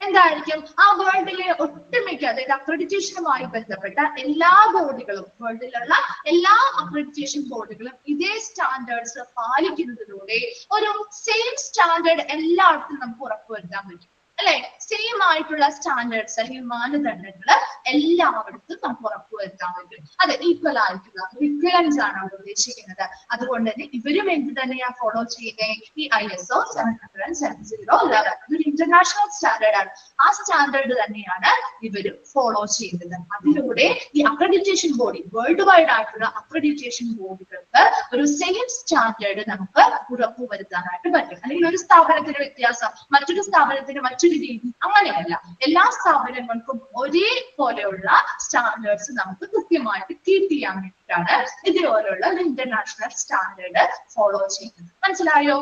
എന്തായിരിക്കും ആ വേൾഡിലെ ഒട്ടുമിക്ക, അതായത് അക്രഡിറ്റേഷനുമായി ബന്ധപ്പെട്ട എല്ലാ ബോഡികളും, വേൾഡിലുള്ള എല്ലാ അക്രഡിറ്റേഷൻ ബോഡികളും ഇതേ സ്റ്റാൻഡേർഡ്സ് പാലിക്കുന്നതിലൂടെ ഒരു സെയിം സ്റ്റാൻഡേർഡ് എല്ലായിടത്തും നമുക്ക് ഉറപ്പുവരുത്താൻ പറ്റും അല്ലെ. സെയിം ആയിട്ടുള്ള സ്റ്റാൻഡേർഡ്സ് അല്ലെങ്കിൽ മാനദണ്ഡങ്ങൾ എല്ലായിടത്തും നമുക്ക് ഉറപ്പുവരുത്താൻ പറ്റും. അത് ഈക്വൽ ആയിട്ടുള്ള റിക്വയർമെന്റ്സ് ആണ് അവിടെ ഉദ്ദേശിക്കുന്നത്. അതുകൊണ്ട് തന്നെ ഇവരും എന്ത് തന്നെയാ ഫോളോ ചെയ്യുന്നത്, ഈ ISO 700-7011 ഒരു ഇന്റർനാഷണൽ സ്റ്റാൻഡേർഡ് ആണ്. ആ സ്റ്റാൻഡേർഡ് തന്നെയാണ് ഇവരും ഫോളോ ചെയ്യുന്നത്. അതിലൂടെ ഈ അക്രഡിറ്റേഷൻ ബോഡി, വേൾഡ് വൈഡ് ആയിട്ടുള്ള അക്രഡിറ്റേഷൻ ബോഡികൾക്ക് ഒരു സെയിം സ്റ്റാൻഡേർഡ് നമുക്ക് ഉറപ്പുവരുത്താനായിട്ട് പറ്റും. അല്ലെങ്കിൽ ഒരു സ്ഥാപനത്തിന് വ്യത്യാസം മറ്റൊരു സ്ഥാപനത്തിന് മറ്റൊരു രീതി, അങ്ങനെയല്ല. എല്ലാ സ്ഥാപനങ്ങൾക്കും ഒരേപോലെയുള്ള സ്റ്റാൻഡേർഡ്സ് നമുക്ക് കൃത്യമായിട്ട് കീപ്പ് ചെയ്യാൻ വേണ്ടിയിട്ടാണ് ഇതുപോലുള്ള ഒരു ഇന്റർനാഷണൽ സ്റ്റാൻഡേർഡ് ഫോളോ ചെയ്യുന്നത്. മനസ്സിലായോ?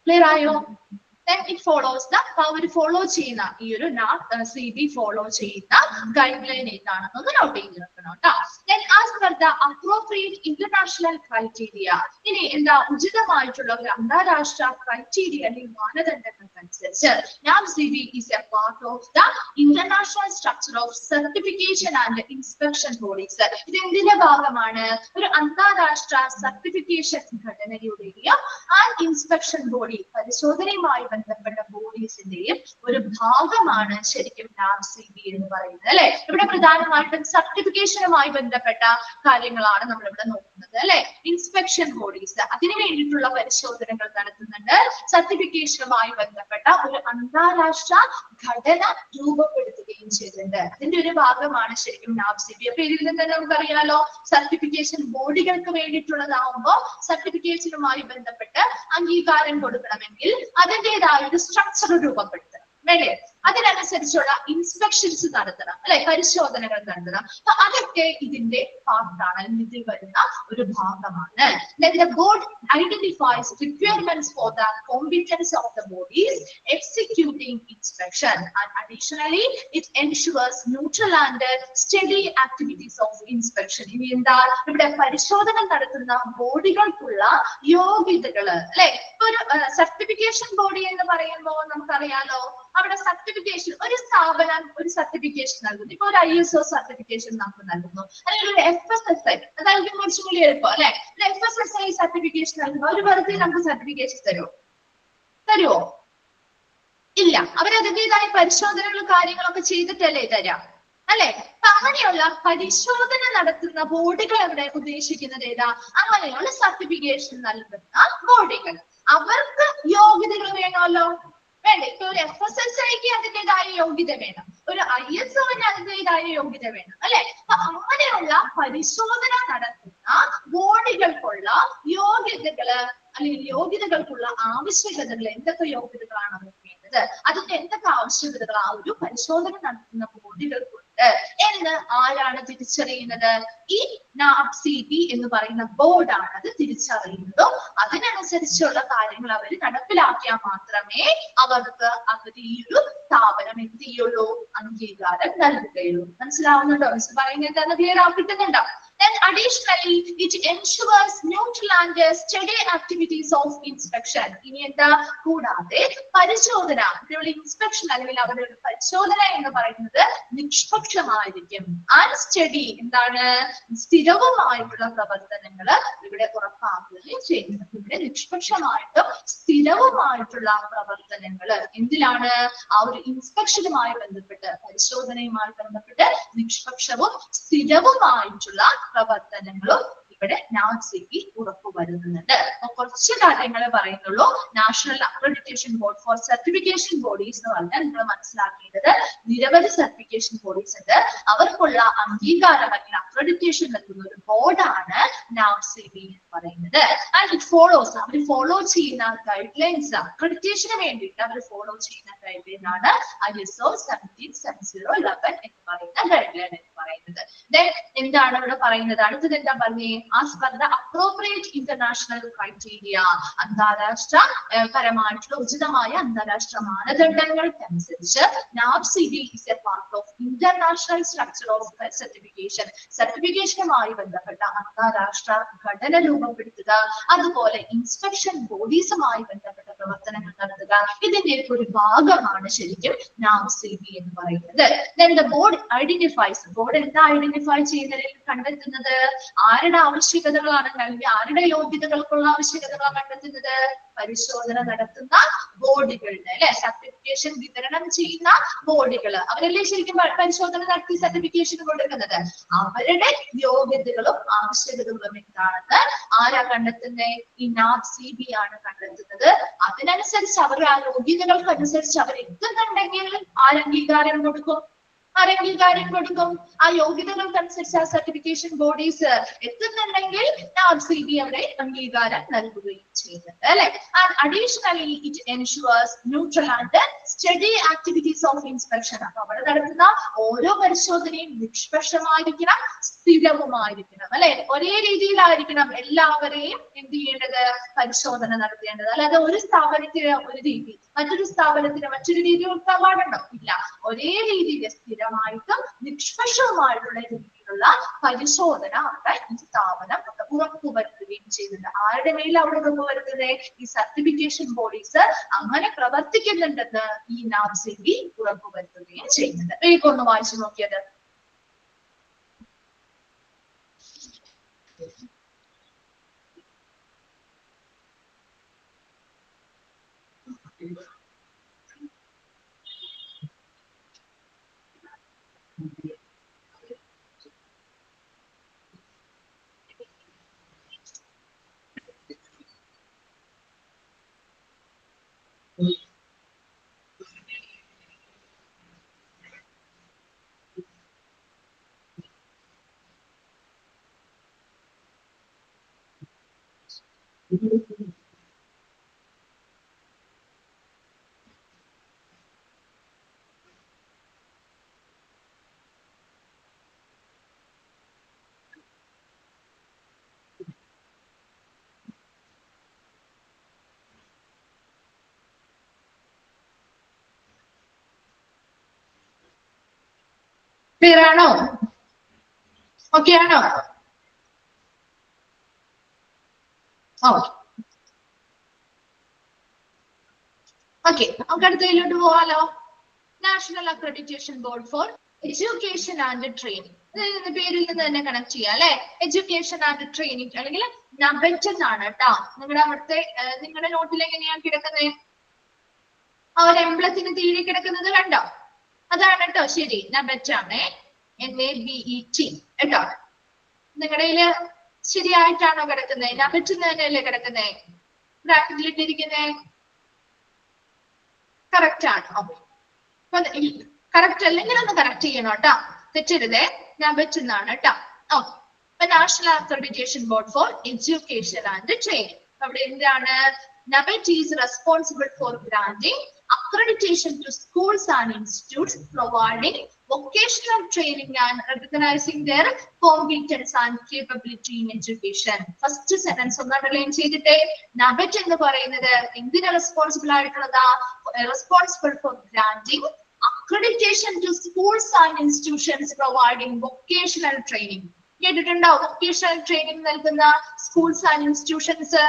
ക്ലിയർ ആയോ? Then it follows the അവർ ഫോളോ ചെയ്യുന്ന ഈ ഒരു CB ഫോളോ ചെയ്യുന്ന ഗൈഡ് ലൈൻ ഏതാണെന്നൊന്ന് നോട്ട് ചെയ്ത് വെക്കണം കേട്ടോ. Then as per the appropriate international criteria, ഇനി എന്താ ഉചിതമായിട്ടുള്ള ഒരു അന്താരാഷ്ട്ര ക്രൈറ്റീരിയ അല്ലെങ്കിൽ മാനദണ്ഡങ്ങൾക്കനുസരിച്ച് NACB is a part of the international structure of certification and inspection bodies. ഇത് എന്തിന്റെ ഭാഗമാണ്? ഒരു അന്താരാഷ്ട്ര സർട്ടിഫിക്കേഷൻ ഘടനയുടെയും ആൻഡ് ഇൻസ്പെക്ഷൻ ബോഡി, പരിശോധനയുമായി ബന്ധപ്പെട്ട ബോഡീസിന്റെയും ഒരു ഭാഗമാണ് ശരിക്കും NACB എന്ന് പറയുന്നത് അല്ലെ. ഇവിടെ പ്രധാനമായിട്ടും സർട്ടിഫിക്കേഷനുമായി ബന്ധപ്പെട്ട കാര്യങ്ങളാണ് നമ്മൾ ഇവിടെ നോക്കുന്നത് അല്ലെ. ഇൻസ്പെക്ഷൻ ബോഡീസ് അതിനു വേണ്ടിയിട്ടുള്ള പരിശോധനകൾ നടത്തുന്നുണ്ട്. സർട്ടിഫിക്കേഷനുമായി ബന്ധപ്പെട്ട ഒരു അന്താരാഷ്ട്ര ഘടന രൂപപ്പെടുത്തുകയും ചെയ്തിട്ടുണ്ട്. അതിന്റെ ഒരു ഭാഗമാണ് ശരിക്കും NACB. അപ്പൊ ഇതിൽ നിന്ന് തന്നെ നമുക്കറിയാലോ, സർട്ടിഫിക്കേഷൻ ബോഡികൾക്ക് വേണ്ടിയിട്ടുള്ളതാവുമ്പോൾ സർട്ടിഫിക്കേഷനുമായി ബന്ധപ്പെട്ട് അംഗീകാരം കൊടുക്കണമെങ്കിൽ അതിൻ്റെതായ ഒരു സ്ട്രക്ചർ രൂപപ്പെടുത്തണം വേണ്ടേ. അതിനനുസരിച്ചുള്ള ഇൻസ്പെക്ഷൻസ് നടത്തണം അല്ലെ, പരിശോധനകൾ നടത്തണം. അപ്പൊ അതൊക്കെ ഇതിന്റെ പാർട്ടാണ്, ഇതിൽ വരുന്ന ഒരു ഭാഗമാണ്. Then the board identifies requirements for the competence of the bodies executing inspection, and additionally it ensures neutral and steady activities of inspection. ഇനി എന്താ ഇവിടെ പരിശോധന നടത്തുന്ന ബോഡികൾക്കുള്ള യോഗ്യതകള് അല്ലെ. ഒരു സർട്ടിഫിക്കേഷൻ ബോഡി എന്ന് പറയുമ്പോൾ നമുക്കറിയാലോ, അവിടെ സർട്ടിഫിക്കേഷൻ, ഒരു സ്ഥാപനം ഒരു സർട്ടിഫിക്കേഷൻ നൽകുന്നു. ഇപ്പൊ ഒരു ISO സർട്ടിഫിക്കേഷൻ നമുക്ക് നൽകുന്നു, അല്ലെങ്കിൽ ഒരു FSSAI, അതായത് കുറച്ചും കൂടി എളുപ്പം അല്ലെ. ഒരു FSSAI സർട്ടിഫിക്കേഷൻ നൽകുന്നു, ഒരു വെറുതെ നമുക്ക് സർട്ടിഫിക്കേഷൻ തരുമോ? ഇല്ല. അവരതിൻ്റെതായ പരിശോധനകളും കാര്യങ്ങളൊക്കെ ചെയ്തിട്ടല്ലേ തരാം അല്ലെ. അപ്പൊ അങ്ങനെയുള്ള പരിശോധന നടത്തുന്ന ബോഡികൾ അവിടെ ഉദ്ദേശിക്കുന്നത് ഏതാ? അങ്ങനെയുള്ള സർട്ടിഫിക്കേഷൻ നൽകുന്ന ബോഡികൾ. അവർക്ക് യോഗ്യതകൾ വേണമല്ലോ, വേണ്ടേ. ഇപ്പൊ ഒരു FSSAIക്ക് അതിൻ്റെതായ യോഗ്യത വേണം, ഒരു ISOന് അതിൻ്റെതായ യോഗ്യത വേണം അല്ലെ. അപ്പൊ അങ്ങനെയുള്ള പരിശോധന നടത്തുന്ന ബോഡികൾക്കുള്ള യോഗ്യതകള് അല്ലെങ്കിൽ യോഗ്യതകൾക്കുള്ള ആവശ്യകതകൾ, എന്തൊക്കെ യോഗ്യതകളാണ് അവർ വേണ്ടത്, അതിന്റെ എന്തൊക്കെ ആവശ്യകതകൾ ആ ഒരു പരിശോധന നടത്തുന്ന ബോഡികൾക്കുണ്ട് എന്ന് ആരാണ് തിരിച്ചറിയുന്നത്? ഈ NACB എന്ന് പറയുന്ന ബോർഡാണ് അത് തിരിച്ചറിയുന്നതും അതിനനുസരിച്ചുള്ള കാര്യങ്ങൾ അവർ നടപ്പിലാക്കിയാൽ മാത്രമേ അവർക്ക് അവർ ഈ ഒരു സ്ഥാപനം എന്ത് ചെയ്യുള്ളൂ, അംഗീകാരം നൽകുകയുള്ളൂ. മനസ്സിലാവുന്നുണ്ടോ? മിസ് പറയുന്നത് എന്താണെന്ന് clear ആക്കിയിട്ടുണ്ടോ? Then additionally it ensures neutral and steady activities of inspection. ഇനി എന്താ, കൂടാതെ പരിശോധന, ഇൻസ്പെക്ഷൻ അല്ലെങ്കിൽ അവരുടെ പരിശോധന എന്ന് പറയുന്നത് നിഷ്പക്ഷമായിരിക്കും. ആൻഡ് സ്റ്റഡി എന്താണ്, സ്ഥിരവുമായിട്ടുള്ള പ്രവർത്തനങ്ങൾ ഇവിടെ ഉറപ്പാക്കുകയും ചെയ്യുന്നു. ഇവിടെ നിഷ്പക്ഷമായിട്ടും സ്ഥിരവുമായിട്ടുള്ള പ്രവർത്തനങ്ങൾ എന്തിലാണ്? ആ ഒരു ഇൻസ്പെക്ഷനുമായി ബന്ധപ്പെട്ട്, പരിശോധനയുമായി ബന്ധപ്പെട്ട് നിഷ്പക്ഷവും സ്ഥിരവുമായിട്ടുള്ള പ്രവർത്തനങ്ങളും ഇവിടെ NACB ഉറപ്പുവരുത്തുന്നുണ്ട്. കുറച്ച് കാര്യങ്ങൾ പറയുന്നുള്ളൂ. National accreditation board for certification bodies എന്ന് പറഞ്ഞാൽ നിങ്ങൾ മനസ്സിലാക്കേണ്ടത് നിരവധി സർട്ടിഫിക്കേഷൻ ബോഡീസ് ഉണ്ട്. അവർക്കുള്ള അംഗീകാരം അല്ലെങ്കിൽ അക്രഡിറ്റേഷൻ നൽകുന്ന ഒരു ബോർഡാണ് NAVCB എന്ന് പറയുന്നത്. ആൻഡ് ഇറ്റ് ഫോളോസ്, അവർ ഫോളോ ചെയ്യുന്ന ഗൈഡ് ലൈൻസ്, അക്രഡിറ്റേഷന് വേണ്ടിയിട്ട് അവർ ഫോളോ ചെയ്യുന്ന ഗൈഡ് ലൈൻ ആണ് ISO 17701 എന്ന് പറയുന്ന ഗൈഡ് ലൈൻ എന്ന് പറയുന്നത്. ദെൻ എന്താണ് ഇവിടെ പറയുന്നത്? അടുത്തത് എന്താ പറഞ്ഞേ? As per the appropriate international criteria, അന്താരാഷ്ട്ര പരമായിട്ടുള്ള ഉചിതമായ അന്താരാഷ്ട്ര മാനദണ്ഡങ്ങൾക്കനുസരിച്ച് NAVCB is a part of international structure of certification. സർട്ടിഫിക്കേഷനുമായി ബന്ധപ്പെട്ട അന്താരാഷ്ട്ര ഘടന രൂപപ്പെടുത്തുക, അതുപോലെ ഇൻസ്പെക്ഷൻ ബോഡീസുമായി ബന്ധപ്പെട്ട പ്രവർത്തനങ്ങൾ നടത്തുക, ഇതിന്റെ ഒരു ഭാഗമാണ് ശരിക്കും NAVCB എന്ന് പറയുന്നത്. Then the board identifies, board എന്താ ഐഡന്റിഫൈ ചെയ്യുന്നതിൽ കണ്ടെത്തുന്നത്? ആരുടെ ആവശ്യകതകളാണ്, അല്ലെങ്കിൽ ആരുടെ യോഗ്യതകൾക്കുള്ള ആവശ്യകതകളാണ് കണ്ടെത്തുന്നത്? പരിശോധന നടത്തുന്ന ബോഡികളുടെ, അല്ലെ, സർട്ടിഫിക്കേഷൻ വിതരണം ചെയ്യുന്ന ബോഡികൾ, അവരല്ലേ ശരിക്കും പരിശോധന നടത്തി സർട്ടിഫിക്കേഷൻ കൊടുക്കുന്നത്. അവരുടെ യോഗ്യതകളും ആവശ്യകതകളും എന്താണെന്ന് ആരാ കണ്ടെത്തുന്നത്? ഈ NAVCB ആണ് കണ്ടെത്തുന്നത്. അതിനനുസരിച്ച് അവരുടെ ആ യോഗ്യതകൾക്കനുസരിച്ച് അവർ എത്തുന്നുണ്ടെങ്കിൽ ആരംഗീകാരം കൊടുക്കും. ആ യോഗ്യതകൾക്കനുസരിച്ച് ആ സർട്ടിഫിക്കേഷൻ ബോഡീസ് എത്തുന്നുണ്ടെങ്കിൽ NAVCB അവരെ അംഗീകാരം നൽകുകയും ചെയ്യുന്നുണ്ട്, അല്ലെ. And additionally it ensures neutral and study activities of inspection. അപ്പൊ അവിടെ നടത്തുന്ന ഓരോ പരിശോധനയും നിഷ്പക്ഷമായിരിക്കണം, സ്ഥിരവുമായിരിക്കണം, അല്ലെ. ഒരേ രീതിയിലായിരിക്കണം എല്ലാവരെയും എന്ത് ചെയ്യേണ്ടത്? പരിശോധന നടത്തേണ്ടത്. അല്ലാതെ ഒരു സ്ഥാപനത്തിന് ഒരു രീതി, മറ്റൊരു സ്ഥാപനത്തിന് മറ്റൊരു രീതി കൊടുക്കാൻ പാടുണ്ടോ? ഇല്ല. ഒരേ രീതിയിൽ സ്ഥിരമായിട്ടും നിഷ്പക്ഷവുമായിട്ടുള്ള രീതിയിലുള്ള പരിശോധന അവിടെ ഈ സ്ഥാപനം ഉറപ്പുവരുത്തുകയും ചെയ്യുന്നുണ്ട്. ആരുടെ മേൽ അവിടെ ഉറപ്പുവരുത്തുന്നത്? ഈ സർട്ടിഫിക്കേഷൻ ബോഡീസ് അങ്ങനെ പ്രവർത്തിക്കുന്നുണ്ടെന്ന് ഈ NAVCB ഉറപ്പുവരുത്തുകയും ചെയ്യുന്നുണ്ട്. വേഗം വായിച്ചു നോക്കിയത്. ക്ലിയർ ആണോ? ഓക്കെ ആണോ? ഓക്കെ, നമുക്ക് അടുത്തതിലോട്ട് പോവാലോ. National accreditation board for education and training. പേരിൽ നിന്ന് തന്നെ കണക്ട് ചെയ്യാം, അല്ലെ. എഡ്യൂക്കേഷൻ ആൻഡ് ട്രെയിനിങ് അല്ലെങ്കിൽ NABET എന്നാണ് കേട്ടോ. നിങ്ങളുടെ അവിടുത്തെ നിങ്ങളുടെ നോട്ടിൽ എങ്ങനെയാണ് കിടക്കുന്നത്? ആ ഒരു എംബ്ലത്തിന് തീരെ കിടക്കുന്നത് കണ്ടോ? അതാണ് കേട്ടോ ശരി, NABET ആണ്. NABET കേട്ടോ. നിങ്ങളുടെ ശരിയായിട്ടാണോ കിടക്കുന്നത്? NABET തന്നെയല്ലേ കിടക്കുന്നത്? ബ്രാക്കറ്റിലിട്ടിരിക്കുന്നത് കറക്റ്റ് ആണ്. കറക്റ്റ് അല്ലെങ്കിൽ ഒന്ന് കറക്റ്റ് ചെയ്യണം കേട്ടോ, തെറ്റരുതേ. NABET എന്നാണ് കേട്ടോ. ഓക്കെ, അപ്പൊ national accreditation board for education and training. അവിടെ എന്താണ്? NABET is responsible for granting accreditation to schools and institutes providing vocational training and recognizing their competence and capability in education. First sentence ഒന്ന് underline ചെയ്തിട്ടേ. NABET എന്ന് പറയുന്നത് എന്തിനാ responsible ആയിട്ടുള്ളതാ? Responsible for granting accreditation to schools and institutions providing vocational training. കേട്ടിട്ടുണ്ടോ? Vocational training നൽകുന്ന schools and institutions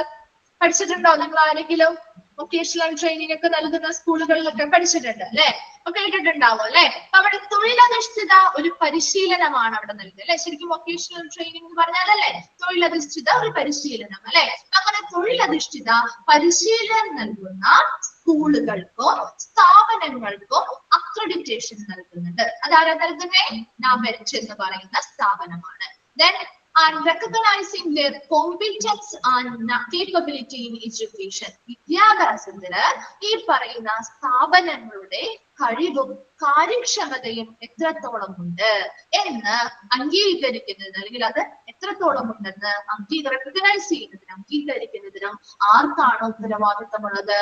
പഠിച്ചിട്ടുണ്ടോ നിങ്ങൾ ആരെങ്കിലും? വൊക്കേഷണൽ ട്രെയിനിങ് ഒക്കെ നൽകുന്ന സ്കൂളുകളിലൊക്കെ പഠിച്ചിട്ടുണ്ട് അല്ലെ? ഒക്കെ കേട്ടിട്ടുണ്ടാവും അല്ലെ? അവിടെ തൊഴിലധിഷ്ഠിത ഒരു പരിശീലനമാണ് അവിടെ നൽകുന്നത് അല്ലെ. ശരിക്കും വൊക്കേഷണൽ ട്രെയിനിങ് എന്ന് പറഞ്ഞാലല്ലേ തൊഴിലധിഷ്ഠിത ഒരു പരിശീലനം അല്ലെ. അങ്ങനെ തൊഴിലധിഷ്ഠിത പരിശീലനം നൽകുന്ന സ്കൂളുകൾക്കോ സ്ഥാപനങ്ങൾക്കോ അക്രഡിറ്റേഷൻ നൽകുന്നുണ്ട്. അതാരാ നൽകുന്നത്? NABET എന്ന് പറയുന്ന സ്ഥാപനമാണ്. Then and recognizing their competence and capability in education. വിദ്യാഭ്യാസത്തില് ഈ പറയുന്ന സ്ഥാപനങ്ങളുടെ കഴിവും കാര്യക്ഷമതയും എത്രത്തോളം ഉണ്ട് എന്ന് അംഗീകരിക്കുന്നതിന് അല്ലെങ്കിൽ അത് എത്രത്തോളം ഉണ്ടെന്ന് റെക്കഗ്നൈസ് ചെയ്യുന്നതിനും അംഗീകരിക്കുന്നതിനും ആർക്കാണ് ഉത്തരവാദിത്തമുള്ളത്?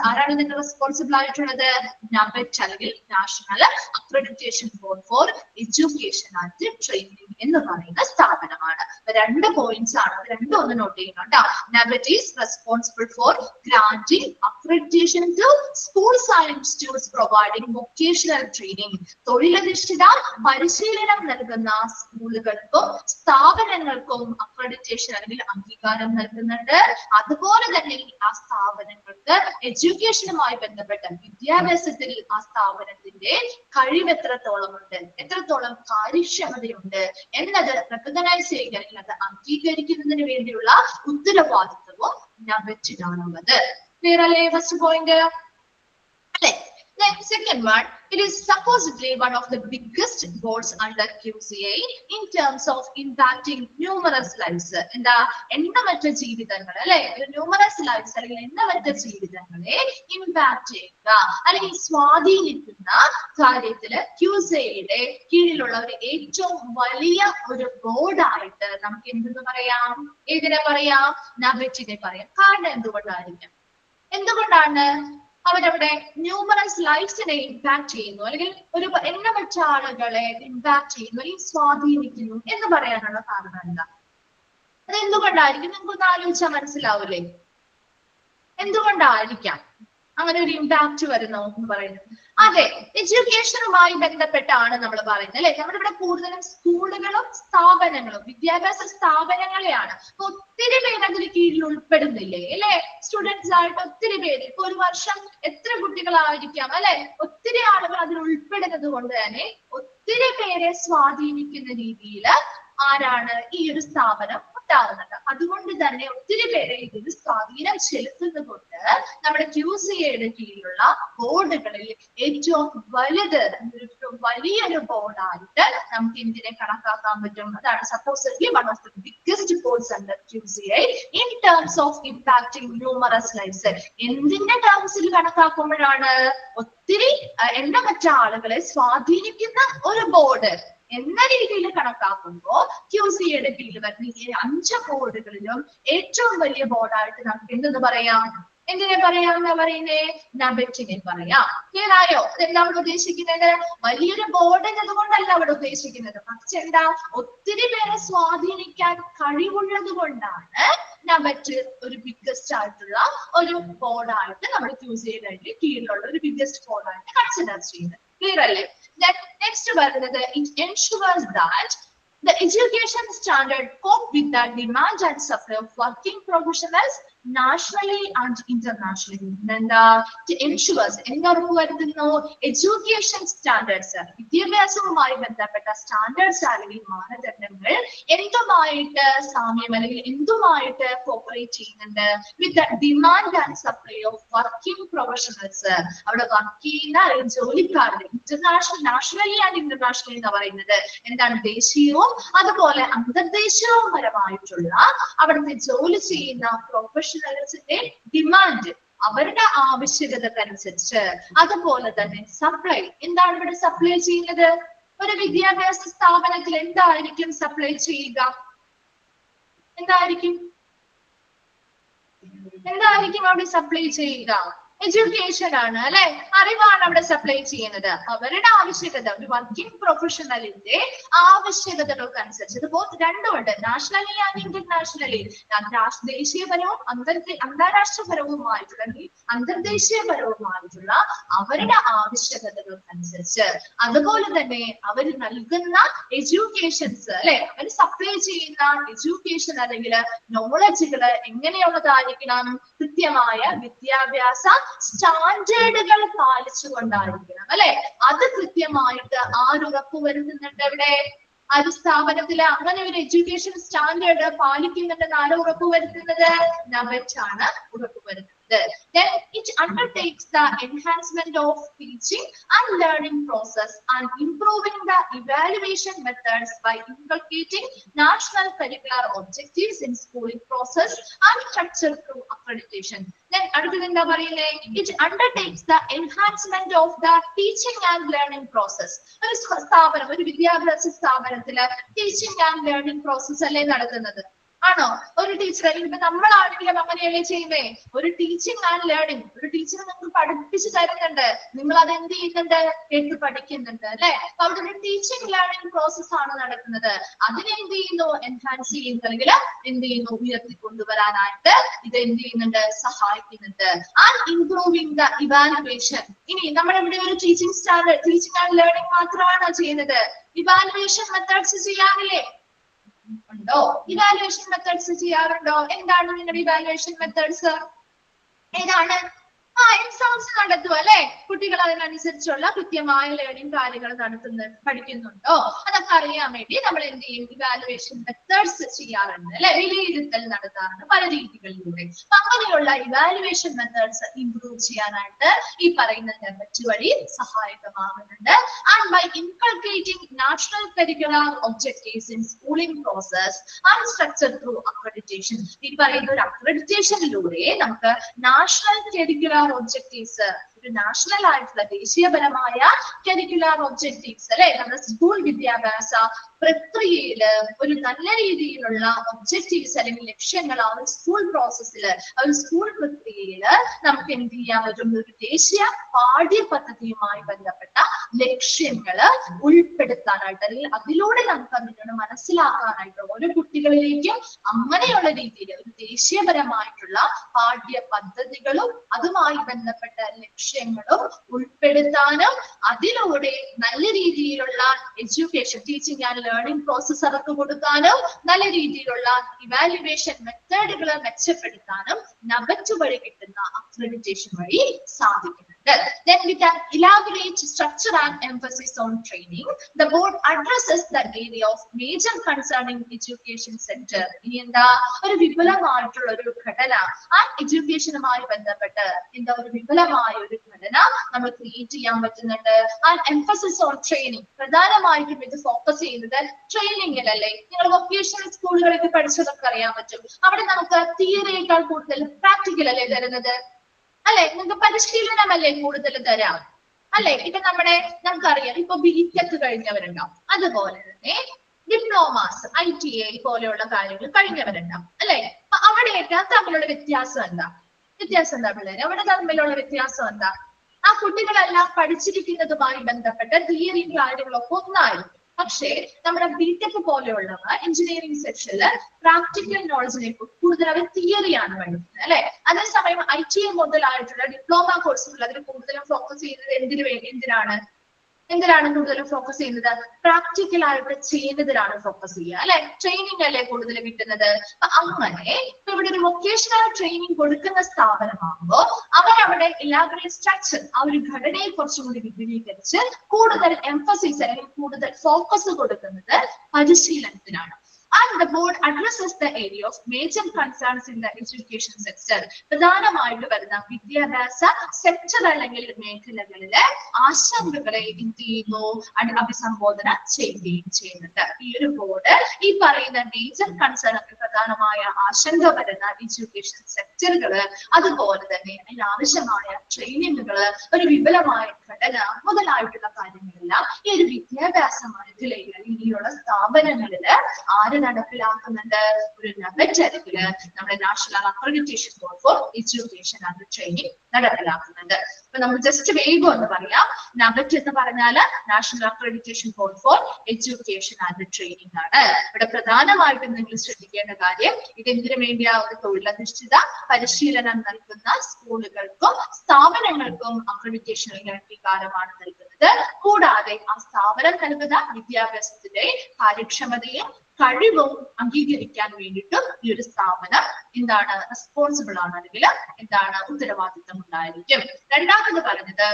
ആരാണ് ഇതിന് റെസ്പോൺസിബിൾ ആയിട്ടുള്ളത്? NABET അല്ലെങ്കിൽ national accreditation board for education and training എന്ന് പറയുന്ന സ്ഥാപനമാണ്. രണ്ട് പോയിന്റ്സ് ആണ്, രണ്ടും ഒന്ന് നോട്ട് ചെയ്യണം കേട്ടോ. NABET is responsible for granting accreditation to schools and institutes providing vocational training. തൊഴിലധിഷ്ഠിത പരിശീലനം നൽകുന്ന സ്കൂളുകൾക്കും സ്ഥാപനങ്ങൾക്കും അക്രഡിറ്റേഷൻ അല്ലെങ്കിൽ അംഗീകാരം നൽകുന്നുണ്ട്. അതുപോലെ തന്നെ ആ സ്ഥാപനങ്ങൾക്ക് എഡ്യൂക്കേഷനുമായി ബന്ധപ്പെട്ട വിദ്യാഭ്യാസത്തിൽ ആ സ്ഥാപനത്തിന്റെ കഴിവ് എത്രത്തോളം ഉണ്ട്, എത്രത്തോളം കാര്യക്ഷമതയുണ്ട് എന്നത് റെക്കഗ്നൈസ് ചെയ്യുക അല്ലെങ്കിൽ അത് അംഗീകരിക്കുന്നതിന് വേണ്ടിയുള്ള ഉത്തരവാദിത്വവും NABET-നാണുള്ളത്. ക്ലിയർ അല്ലേ first point? Then second one, it is supposedly one of the biggest boards under QCA in terms of impacting numerous lives. എണ്ണമറ്റ ജീവിതങ്ങൾ അല്ലെ, numerous lives അല്ലെങ്കിൽ എണ്ണമറ്റ ജീവിതങ്ങളെ ഇമ്പാക്ട് ചെയ്യുക അല്ലെങ്കിൽ സ്വാധീനിക്കുന്ന കാര്യത്തില് QCAയുടെ കീഴിലുള്ള ഒരു ഏറ്റവും വലിയ ഒരു ബോർഡായിട്ട് നമുക്ക് എന്തെന്ന് പറയാം? ഏതിനെ പറയാം? NABET-നെ പറയാം. കാരണം എന്തുകൊണ്ടാണ് അവരവിടെ ന്യൂമറസ് ലൈഫ്സിനെ ഇമ്പാക്ട് ചെയ്യുന്നു അല്ലെങ്കിൽ ഒരു എണ്ണമറ്റ ആളുകളെ ഇമ്പാക്ട് ചെയ്യുന്നു അല്ലെങ്കിൽ സ്വാധീനിക്കുന്നു എന്ന് പറയാനുള്ള കാരണം എന്താ? അത് എന്തുകൊണ്ടായിരിക്കും? നിങ്ങൾക്കൊന്ന് ആലോചിച്ചാൽ മനസ്സിലാവൂലേ? എന്തുകൊണ്ടായിരിക്കാം അങ്ങനെ ഒരു ഇമ്പാക്ട് വരുന്നു എന്ന് പറയുന്നത്? അതെ, എഡ്യൂക്കേഷനുമായി ബന്ധപ്പെട്ടാണ് നമ്മൾ പറയുന്നത് അല്ലെ. നമ്മളിവിടെ കൂടുതലും സ്കൂളുകളും സ്ഥാപനങ്ങളും വിദ്യാഭ്യാസ സ്ഥാപനങ്ങളെയാണ്. ഒത്തിരി പേര് അതിന് കീഴിൽ ഉൾപ്പെടുന്നില്ലേ അല്ലെ? സ്റ്റുഡൻസ് ആയിട്ട് ഒത്തിരി പേര്, ഇപ്പൊ ഒരു വർഷം എത്ര കുട്ടികളായിരിക്കാം അല്ലെ? ഒത്തിരി ആളുകൾ അതിൽ ഉൾപ്പെടുന്നത് കൊണ്ട് തന്നെ ഒത്തിരി പേരെ സ്വാധീനിക്കുന്ന രീതിയിൽ ആരാണ് ഈ ഒരു സ്ഥാപനം ഉണ്ടാകുന്നത്. അതുകൊണ്ട് തന്നെ ഒത്തിരി പേരെ ഇതിൽ സ്വാധീനം ചെലുത്തുന്നത് കൊണ്ട് നമ്മുടെ QCAയുടെ കീഴിലുള്ള ബോർഡുകളിൽ ഏറ്റവും വലിയൊരു ബോർഡായിട്ട് നമുക്ക് എന്തിനെ കണക്കാക്കാൻ പറ്റും? അതാണ് supposedly one of the biggest boards under QCA in terms of impacting numerous lives. എന്തിന്റെ ടേംസിൽ കണക്കാക്കുമ്പോഴാണ്? ഒത്തിരി എണ്ണമറ്റ ആളുകളെ സ്വാധീനിക്കുന്ന ഒരു ബോർഡ് എന്ന രീതിയിൽ കണക്കാക്കുമ്പോൾ QCAയുടെ കീഴിൽ വരുന്ന ഈ 5 ബോർഡുകളിലും ഏറ്റവും വലിയ ബോർഡായിട്ട് നമുക്ക് എന്തെന്ന് പറയാം? എന്തിനെ പറയാമെന്നാ പറയുന്നേ? NABET-നെ പറയാം. ക്ലിയർ ആയോ? അതെന്താ അവിടെ ഉദ്ദേശിക്കുന്നത്? വലിയൊരു ബോർഡ് എന്നതുകൊണ്ടല്ല അവിടെ ഉദ്ദേശിക്കുന്നത്, പക്ഷെ എന്താ, ഒത്തിരി പേരെ സ്വാധീനിക്കാൻ കഴിവുള്ളത് കൊണ്ടാണ് NABET ഒരു ബിഗ്ഗസ്റ്റ് ആയിട്ടുള്ള ഒരു ബോർഡായിട്ട് നമ്മൾ QCAയുടെ കീഴിലുള്ള ഒരു ബിഗ്ഗസ്റ്റ് ബോർഡായിട്ട് കൺസിഡർ ചെയ്യുന്നത്. ക്ലിയർ അല്ലേ? Next വരുന്നത്, it ensures that the education standard cope with the demand and supply of working professionals nationally and internationally. ensures ഉറപ്പുവരുത്തുന്നു എഡ്യൂക്കേഷൻ സ്റ്റാൻഡേർഡ്സ്, വിദ്യാഭ്യാസവുമായി ബന്ധപ്പെട്ട സ്റ്റാൻഡേർഡ്സ് അല്ലെങ്കിൽ മാനദണ്ഡങ്ങൾ എന്തുമായിട്ട് സാമ്യം അല്ലെങ്കിൽ എന്തുമായിട്ട് കോപ്പറേറ്റ് ചെയ്യുന്നുണ്ട്? With the demand and supply of working professionals. അവിടെ work ചെയ്യുന്ന ജോലിക്കാരുടെ nationally and internationally എന്ന് പറയുന്നത് എന്താണ്? ദേശീയവും അതുപോലെ അന്തർദേശീയവും പരമായിട്ടുള്ള അവിടുത്തെ ജോലി ചെയ്യുന്ന പ്രൊഫഷണൽസിന്റെ ഡിമാൻഡ്, അവരുടെ ആവശ്യകതക്കനുസരിച്ച്, അതുപോലെ തന്നെ സപ്ലൈ. എന്താണ് ഇവിടെ സപ്ലൈ ചെയ്യുന്നത്? ഒരു വിദ്യാഭ്യാസ സ്ഥാപനത്തിൽ എന്തായിരിക്കും സപ്ലൈ ചെയ്യുക? എന്തായിരിക്കും അവിടെ സപ്ലൈ ചെയ്യുക? എഡ്യൂക്കേഷൻ ആണ് അല്ലെ, അറിവാണ് അവിടെ സപ്ലൈ ചെയ്യുന്നത്. അവരുടെ ആവശ്യകത, ഒരു വർക്കിംഗ് പ്രൊഫഷണലിന്റെ ആവശ്യകതകൾക്കനുസരിച്ച്. ഇത് രണ്ടുമുണ്ട്, നാഷണലി ആൻഡ് ഇന്റർനാഷണലി. ദേശീയപരവും അന്താരാഷ്ട്രപരവുമായിട്ടുള്ള അന്തർദേശീയപരവുമായിട്ടുള്ള അവരുടെ ആവശ്യകതകൾക്കനുസരിച്ച്, അതുപോലെ തന്നെ അവർ നൽകുന്ന എഡ്യൂക്കേഷൻസ് അല്ലെ, അവർ സപ്ലൈ ചെയ്യുന്ന എഡ്യൂക്കേഷൻ അല്ലെങ്കിൽ നോളജുകൾ എങ്ങനെയുള്ളതായിരിക്കണം? കൃത്യമായ വിദ്യാഭ്യാസ സ്റ്റാൻഡേർഡുകൾ പാലിച്ചുകൊണ്ടായിരിക്കണം അല്ലെ. അത് കൃത്യമായിട്ട് ആരുറപ്പ് വരുത്തുന്നുണ്ട് ഇവിടെ? ആ ഒരു സ്ഥാപനത്തില് അങ്ങനെ ഒരു എഡ്യൂക്കേഷൻ സ്റ്റാൻഡേർഡ് പാലിക്കുന്നുണ്ടെന്ന് ആരോ ഉറപ്പുവരുത്തുന്നത്? NABET ആണ് ഉറപ്പുവരുത്തുന്നത്. Then it undertakes the enhancement of teaching and learning process and improving the evaluation methods by inculcating national curricular objectives in schooling process and structure through accreditation. Then അടുത്തത് എന്താ പറയുന്നേ? It undertakes the enhancement of the teaching and learning process. ഒരു സ്ഥാപനം, ഒരു വിദ്യാഭ്യാസ സ്ഥാപനത്തില് teaching and learning process അല്ലേ നടത്തുന്നത്? ആണോ? ഒരു ടീച്ചർ, ഇപ്പൊ നമ്മളാണെങ്കിലും അങ്ങനെയല്ലേ ചെയ്യുന്നേ? ഒരു ടീച്ചിങ് ആൻഡ് ലേണിംഗ്, ഒരു ടീച്ചർ നിങ്ങൾക്ക് പഠിപ്പിച്ചു തരുന്നുണ്ട്, നിങ്ങൾ അത് എന്ത് ചെയ്യുന്നുണ്ട്? കേട്ട് പഠിക്കുന്നുണ്ട് അല്ലെ? അപ്പൊ അവിടെ ഒരു ടീച്ചിങ് ലേണിംഗ് പ്രോസസ് ആണ് നടക്കുന്നത്. അതിനെ എന്ത് ചെയ്യുന്നു? എൻഹാൻസ് ചെയ്യുന്നു, അല്ലെങ്കിൽ എന്ത് ചെയ്യുന്നു? ഉയർത്തിക്കൊണ്ടുവരാനായിട്ട് ഇത് എന്ത് ചെയ്യുന്നുണ്ട്? സഹായിക്കുന്നുണ്ട്. And improving the evaluation. ഇനി നമ്മുടെ ഇവിടെ ഒരു teaching standard, teaching and learning മാത്രമാണോ ചെയ്യുന്നത്? ഇവാലുവേഷൻ മെത്തേഡ്സ് ചെയ്യാറില്ലേ? ഉണ്ടോ? ഇവാലുവേഷൻ മെത്തേഡ്സ് ചെയ്യാറുണ്ടോ? എന്താണ് നിങ്ങളുടെ ഇവാലുവേഷൻ മെത്തേഡ്സ്? ഏതാണ്? എക്സാംസ് നടത്തുക അല്ലെ? കുട്ടികൾ അതിനനുസരിച്ചുള്ള കൃത്യമായ ലേണിംഗ് കാര്യങ്ങൾ പഠിക്കുന്നുണ്ടോ? അതൊക്കെ അറിയാൻ വേണ്ടി നമ്മൾ എന്ത് ചെയ്യും? ഇവാലുവേഷൻ മെത്തേഡ്സ് ചെയ്യാറുണ്ട് അല്ലെ? വിലയിരുത്തൽ നടത്താറുണ്ട് പല രീതികളിലൂടെ. അങ്ങനെയുള്ള ഇവാലുവേഷൻ മെത്തേഡ്സ് ഇംപ്രൂവ് ചെയ്യാനായിട്ട് ഈ പറയുന്ന നെബറ്റ് വഴി സഹായകമാകുന്നുണ്ട്. And by inculcating national curricular objectives in schooling process and structure through accreditation. ഈ പറയുന്ന ഒരു അക്രഡിറ്റേഷനിലൂടെ നമുക്ക് നാഷണൽ കരിക്കുലർ ഒബ്ജക്റ്റീവ്സ്, ഒരു നാഷണൽ ആയിട്ടുള്ള ദേശീയപരമായ കരിക്കുലർ ഒബ്ജക്റ്റീവ്സ് അല്ലെ, നമ്മുടെ സ്കൂൾ വിദ്യാഭ്യാസ പ്രക്രിയയില് ഒരു നല്ല രീതിയിലുള്ള ഒബ്ജക്റ്റീവ്സ് അല്ലെങ്കിൽ ലക്ഷ്യങ്ങൾ ആ ഒരു സ്കൂൾ പ്രോസസ്സില്, ആ ഒരു സ്കൂൾ പ്രക്രിയയില് നമുക്ക് എന്ത് ചെയ്യാൻ പറ്റും? ഒരു ദേശീയ പാഠ്യ പദ്ധതിയുമായി ബന്ധപ്പെട്ട ലക്ഷ്യങ്ങള് ഉൾപ്പെടുത്താനായിട്ട്, അല്ലെങ്കിൽ അതിലൂടെ നമുക്ക് അതിനോട് മനസ്സിലാക്കാനായിട്ട് ഓരോ കുട്ടികളിലേക്കും അങ്ങനെയുള്ള രീതിയിൽ ഒരു ദേശീയപരമായിട്ടുള്ള പാഠ്യ പദ്ധതികളും അതുമായി ബന്ധപ്പെട്ട ലക്ഷ്യങ്ങളും ഉൾപ്പെടുത്താനും അതിലൂടെ നല്ല രീതിയിലുള്ള education, teaching and learning process അവർക്ക് കൊടുക്കാനും നല്ല രീതിയിലുള്ള ഇവാലുവേഷൻ മെത്തേഡുകൾ മെച്ചപ്പെടുത്താനും നബറ്റ് വഴി കിട്ടുന്ന അക്രഡിറ്റേഷൻ വഴി സാധിക്കുന്നുണ്ട്. Then with an elaborate structure and emphasis on training, the board addresses the area of major concerning education sector. ഇനി എന്താ? ഒരു വിപുലമായിട്ടുള്ള ഒരു ഘടന ആ എഡ്യൂക്കേഷനുമായി ബന്ധപ്പെട്ട് എന്താ ഒരു വിപുലമായ ഒരു ഘടന നമ്മൾ ക്രിയേറ്റ് ചെയ്യാൻ പറ്റുന്നുണ്ട്. ആൻഡ് എംഫസിസ് ഓൺ ട്രെയിനിങ്, പ്രധാനമായിട്ടും ഇത് ഫോക്കസ് ചെയ്യുന്നത് ട്രെയിനിങ്ങിലല്ലേ? നിങ്ങൾ വൊക്കേഷണൽ സ്കൂളുകളിൽ പഠിച്ചതൊക്കെ അറിയാൻ പറ്റും. അവിടെ നമുക്ക് തിയറിയേക്കാൾ കൂടുതൽ പ്രാക്ടിക്കൽ അല്ലേ തരുന്നത് അല്ലെ? നിങ്ങൾക്ക് പരിശീലനമല്ലേ കൂടുതൽ തരാം അല്ലെ? ഇപ്പൊ നമുക്കറിയാം, ഇപ്പൊ ബിടെക് കഴിഞ്ഞവരുണ്ടാവും, അതുപോലെ തന്നെ ഡിപ്ലോമാസ്, ITA പോലെയുള്ള കാര്യങ്ങൾ കഴിഞ്ഞവരുണ്ടാവും അല്ലെ? അപ്പൊ അവിടെയൊക്കെ തമ്മിലുള്ള വ്യത്യാസം എന്താ? പിള്ളേര് അവിടെ തമ്മിലുള്ള വ്യത്യാസം എന്താ? ആ കുട്ടികളെല്ലാം പഠിച്ചിരിക്കുന്നതുമായി ബന്ധപ്പെട്ട തിയറിയും കാര്യങ്ങളൊക്കെ ഒന്നായിരിക്കും. പക്ഷേ നമ്മുടെ ബിടെക് പോലെയുള്ളവ എഞ്ചിനീയറിംഗ് സെക്ഷനില് പ്രാക്ടിക്കൽ നോളജിനെ കൂടുതൽ അവർ തിയറിയാണ് പഠിക്കുന്നത് അല്ലെ? അതേസമയം ITA മുതലായിട്ടുള്ള ഡിപ്ലോമ കോഴ്സുകൾ അതിൽ കൂടുതലും ഫോക്കസ് ചെയ്യുന്നത് എന്തിനാണ് കൂടുതലും ഫോക്കസ് ചെയ്യുന്നത്? പ്രാക്ടിക്കൽ ആയിട്ട് ചെയ്യുന്നതിലാണ് ഫോക്കസ് ചെയ്യുക അല്ലെ? ട്രെയിനിങ് അല്ലേ കൂടുതൽ കിട്ടുന്നത്. അങ്ങനെ ഇവിടെ ഒരു വൊക്കേഷണൽ ട്രെയിനിങ് കൊടുക്കുന്ന സ്ഥാപനമാകുമ്പോ അവരവിടെ ഇലാബറേറ്റ് സ്ട്രക്ചർ, ആ ഒരു ഘടനയെ കുറച്ചുകൂടി വിപുലീകരിച്ച് കൂടുതൽ എംഫസിസ് അല്ലെങ്കിൽ കൂടുതൽ ഫോക്കസ് കൊടുക്കുന്നത് പരിശീലനത്തിനാണ്. And the board addresses the area of major concerns in the education sector. പ്രധാനമായിട്ട് വരുന്ന വിദ്യാഭ്യാസ സെക്ടർ അല്ലെങ്കിൽ മേഖലകളിലെ ആശങ്കകളെ എന്ത് ചെയ്യുന്നു? അഭിസംബോധന ചെയ്യുകയും ചെയ്യുന്നുണ്ട്. ഈ ഒരു ബോർഡ് ഈ പറയുന്ന മേജർ കൺസേൺ ഒക്കെ പ്രധാനമായ ആശങ്ക വരുന്ന എഡ്യൂക്കേഷൻ സെക്ടറുകള്, അതുപോലെ തന്നെ അതിനാവശ്യമായ ട്രെയിനിങ്ങുകള്, ഒരു വിപുലമായ ഘടന മുതലായിട്ടുള്ള കാര്യങ്ങളെല്ലാം ഈ ഒരു വിദ്യാഭ്യാസ മേഖലയിൽ ഇനിയുള്ള സ്ഥാപനങ്ങളില് ആര് നടപ്പിലാക്കുന്നുണ്ട്? ഒരു നബറ്റ് നമ്മുടെ national accreditation board for education and training നടപ്പിലാക്കുന്നുണ്ട്. അപ്പൊ നമ്മൾ ജസ്റ്റ് വേഗം ഒന്ന് പറയാം. നബറ്റ് എന്ന് പറഞ്ഞാൽ national accreditation board for education and training ആണ്. ഇവിടെ പ്രധാനമായിട്ടും നിങ്ങൾ ശ്രദ്ധിക്കേണ്ട കാര്യം, ഇതെന്തിനു വേണ്ടിയാ? ഒരു തൊഴിലധിഷ്ഠിത പരിശീലനം നൽകുന്ന സ്കൂളുകൾക്കും സ്ഥാപനങ്ങൾക്കും അക്രഡിറ്റേഷൻ അംഗീകാരമാണ് നൽകുന്നത്. കൂടാതെ ആ സ്ഥാപനം നൽകുന്ന വിദ്യാഭ്യാസത്തിന്റെ കാര്യക്ഷമതയും കഴിവും അംഗീകരിക്കാൻ വേണ്ടിയിട്ടും ഈ ഒരു സ്ഥാപനം എന്താണ്? റെസ്പോൺസിബിൾ ആണ്, അല്ലെങ്കിൽ എന്താണ്? ഉത്തരവാദിത്തം ഉണ്ടായിരിക്കും. രണ്ടാമത് പറഞ്ഞത്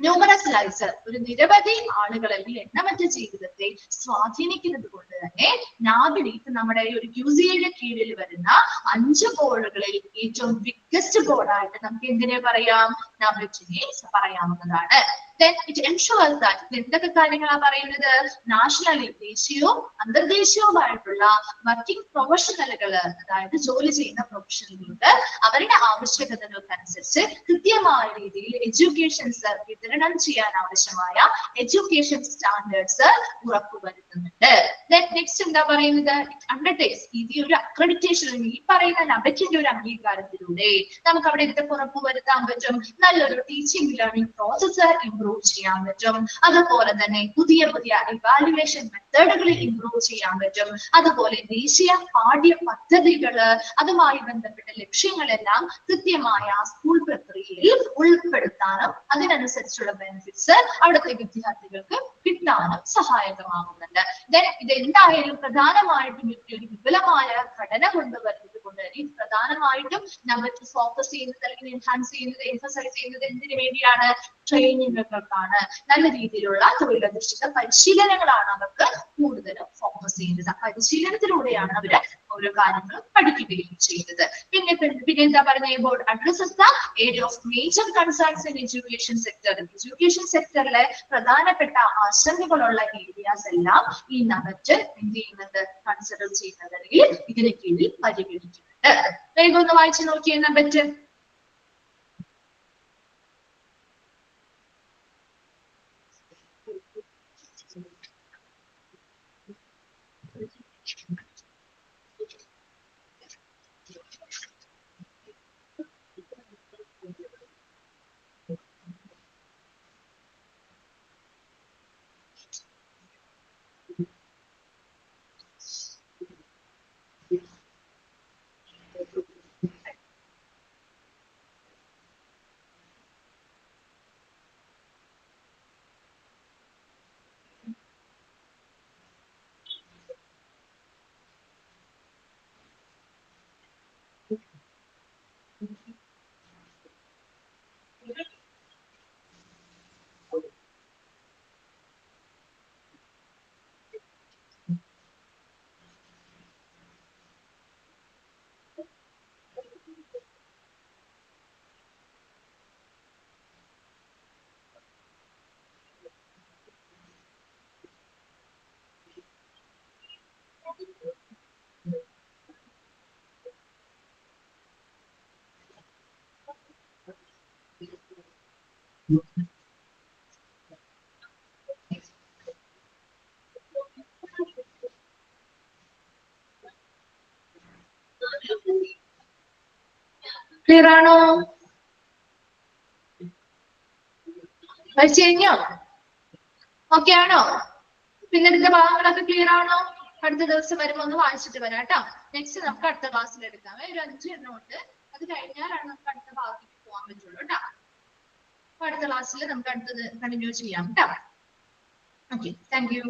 ന്യൂമറസ് ലൈവ്സ് ഒരു നിരവധി ആളുകളിൽ എണ്ണമറ്റ ജീവിതത്തെ സ്വാധീനിക്കുന്നത് കൊണ്ട് തന്നെ നാബിലി നമ്മുടെ ഒരു ക്യൂസിയുടെ കീഴിൽ വരുന്ന 5 ബോർഡുകളിൽ ഏറ്റവും ബിഗ്ഗസ്റ്റ് ബോർഡായിട്ട് നമുക്ക് എന്തിനെ പറയാം? നാബിലിറ്റിനെ പറയാവുന്നതാണ്. Then it ensures that എന്തൊക്കെ കാര്യങ്ങളാണ് പറയുന്നത്? നാഷണലി ദേശീയവും അന്തർദേശീയവുമായിട്ടുള്ള വർക്കിംഗ് പ്രൊഫഷണലുകൾ, അതായത് ജോലി ചെയ്യുന്ന പ്രൊഫഷണലുകൾക്ക് അവരുടെ ആവശ്യകതകൾക്കനുസരിച്ച് കൃത്യമായ രീതിയിൽ എഡ്യൂക്കേഷൻസ് വിതരണം ചെയ്യാൻ ആവശ്യമായ എഡ്യൂക്കേഷൻ സ്റ്റാൻഡേർഡ്സ് ഉറപ്പുവരുത്തുന്നുണ്ട്. Then next എന്താ പറയുന്നത്? അണ്ടർടേക്സ് ഇത് ഒരു അക്രഡിറ്റേഷൻ, ഈ പറയുന്ന നബക്കിന്റെ ഒരു അംഗീകാരത്തിലൂടെ നമുക്ക് അവിടെ എന്തൊക്കെ ഉറപ്പുവരുത്താൻ പറ്റും? നല്ലൊരു ടീച്ചിങ് ലേണിംഗ് പ്രോസസ്സ് ഇംപ്രൂവ് ചെയ്യാൻ പറ്റും. അതുപോലെ തന്നെ പുതിയ പുതിയ ഇവാലുവേഷൻ മെത്തേഡുകളിൽ ഇംപ്രൂവ് ചെയ്യാൻ പറ്റും. അതുപോലെ ദേശീയ പാഠ്യ പദ്ധതികള് അതുമായി ബന്ധപ്പെട്ട ലക്ഷ്യങ്ങളെല്ലാം കൃത്യമായ സ്കൂൾ പ്രക്രിയയിൽ ഉൾപ്പെടുത്താനും അതിനനുസരിച്ചുള്ള ബെനിഫിറ്റ്സ് അവിടുത്തെ വിദ്യാർത്ഥികൾക്ക് കിട്ടാനും സഹായകമാകുന്നുണ്ട്. ഇത് എന്തായാലും പ്രധാനമായിട്ടും ഒരു വിപുലമായ ഘടന കൊണ്ടുവരുന്നത് കൊണ്ട് തന്നെ പ്രധാനമായിട്ടും നമ്മൾ ഫോക്കസ് ചെയ്യുന്നത് അല്ലെങ്കിൽ എൻഹാൻസ് ചെയ്യുന്നത്, എംഫസൈസ് ചെയ്യുന്നത് എന്തിനു വേണ്ടിയാണ്? ട്രെയിനിങ്ങുകൾക്കാണ്. നല്ല രീതിയിലുള്ള തൊഴിലധിഷ്ഠിത പരിശീലനങ്ങളാണ് അവർക്ക് കൂടുതലും ഫോക്കസ് ചെയ്യുന്നത്. പരിശീലനത്തിലൂടെയാണ് അവര് ഓരോ കാര്യങ്ങളും പഠിക്കുകയും ചെയ്യുന്നത്. പിന്നെ എന്താ പറയുക? Board addresses the area of major concerns in education sector. Education സെക്ടറിലെ പ്രധാനപ്പെട്ട ആശങ്കകളുള്ള ഏരിയാസ് എല്ലാം ഈ നബറ്റ് എന്ത് ചെയ്യുന്നുണ്ട്? കൺസിഡർ ചെയ്യുന്നത് അല്ലെങ്കിൽ ഇതിന് കീഴിൽ പരിഗണിക്കുന്നുണ്ട്. വേഗം ഒന്ന് വായിച്ചു നോക്കിയേ നബറ്റ്. ക്ലിയർ ആണോ? പഠിച്ചു കഴിഞ്ഞോ? ഓക്കെ ആണോ? പിന്നെ ഇതിന്റെ ഭാഗങ്ങളൊക്കെ ക്ലിയർ ആണോ? അടുത്ത ദിവസം വരുമ്പോ ഒന്ന് വായിച്ചിട്ട് വരാം കേട്ടോ. നെക്സ്റ്റ് നമുക്ക് അടുത്ത ക്ലാസ്സിൽ എടുക്കാം. ഒരു 5 എണ്ണം ഉണ്ട്. അത് കഴിഞ്ഞാലാണ് നമുക്ക് അടുത്ത ഭാഗത്തേക്ക് പോകാൻ പറ്റുള്ളൂ കേട്ടോ. അപ്പൊ അടുത്ത ക്ലാസ്സിൽ നമുക്ക് അടുത്തത് കണ്ടിന്യൂ ചെയ്യാം കേട്ടോ. Okay, thank you.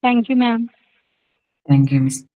Thank you, ma'am. Thank you, Miss.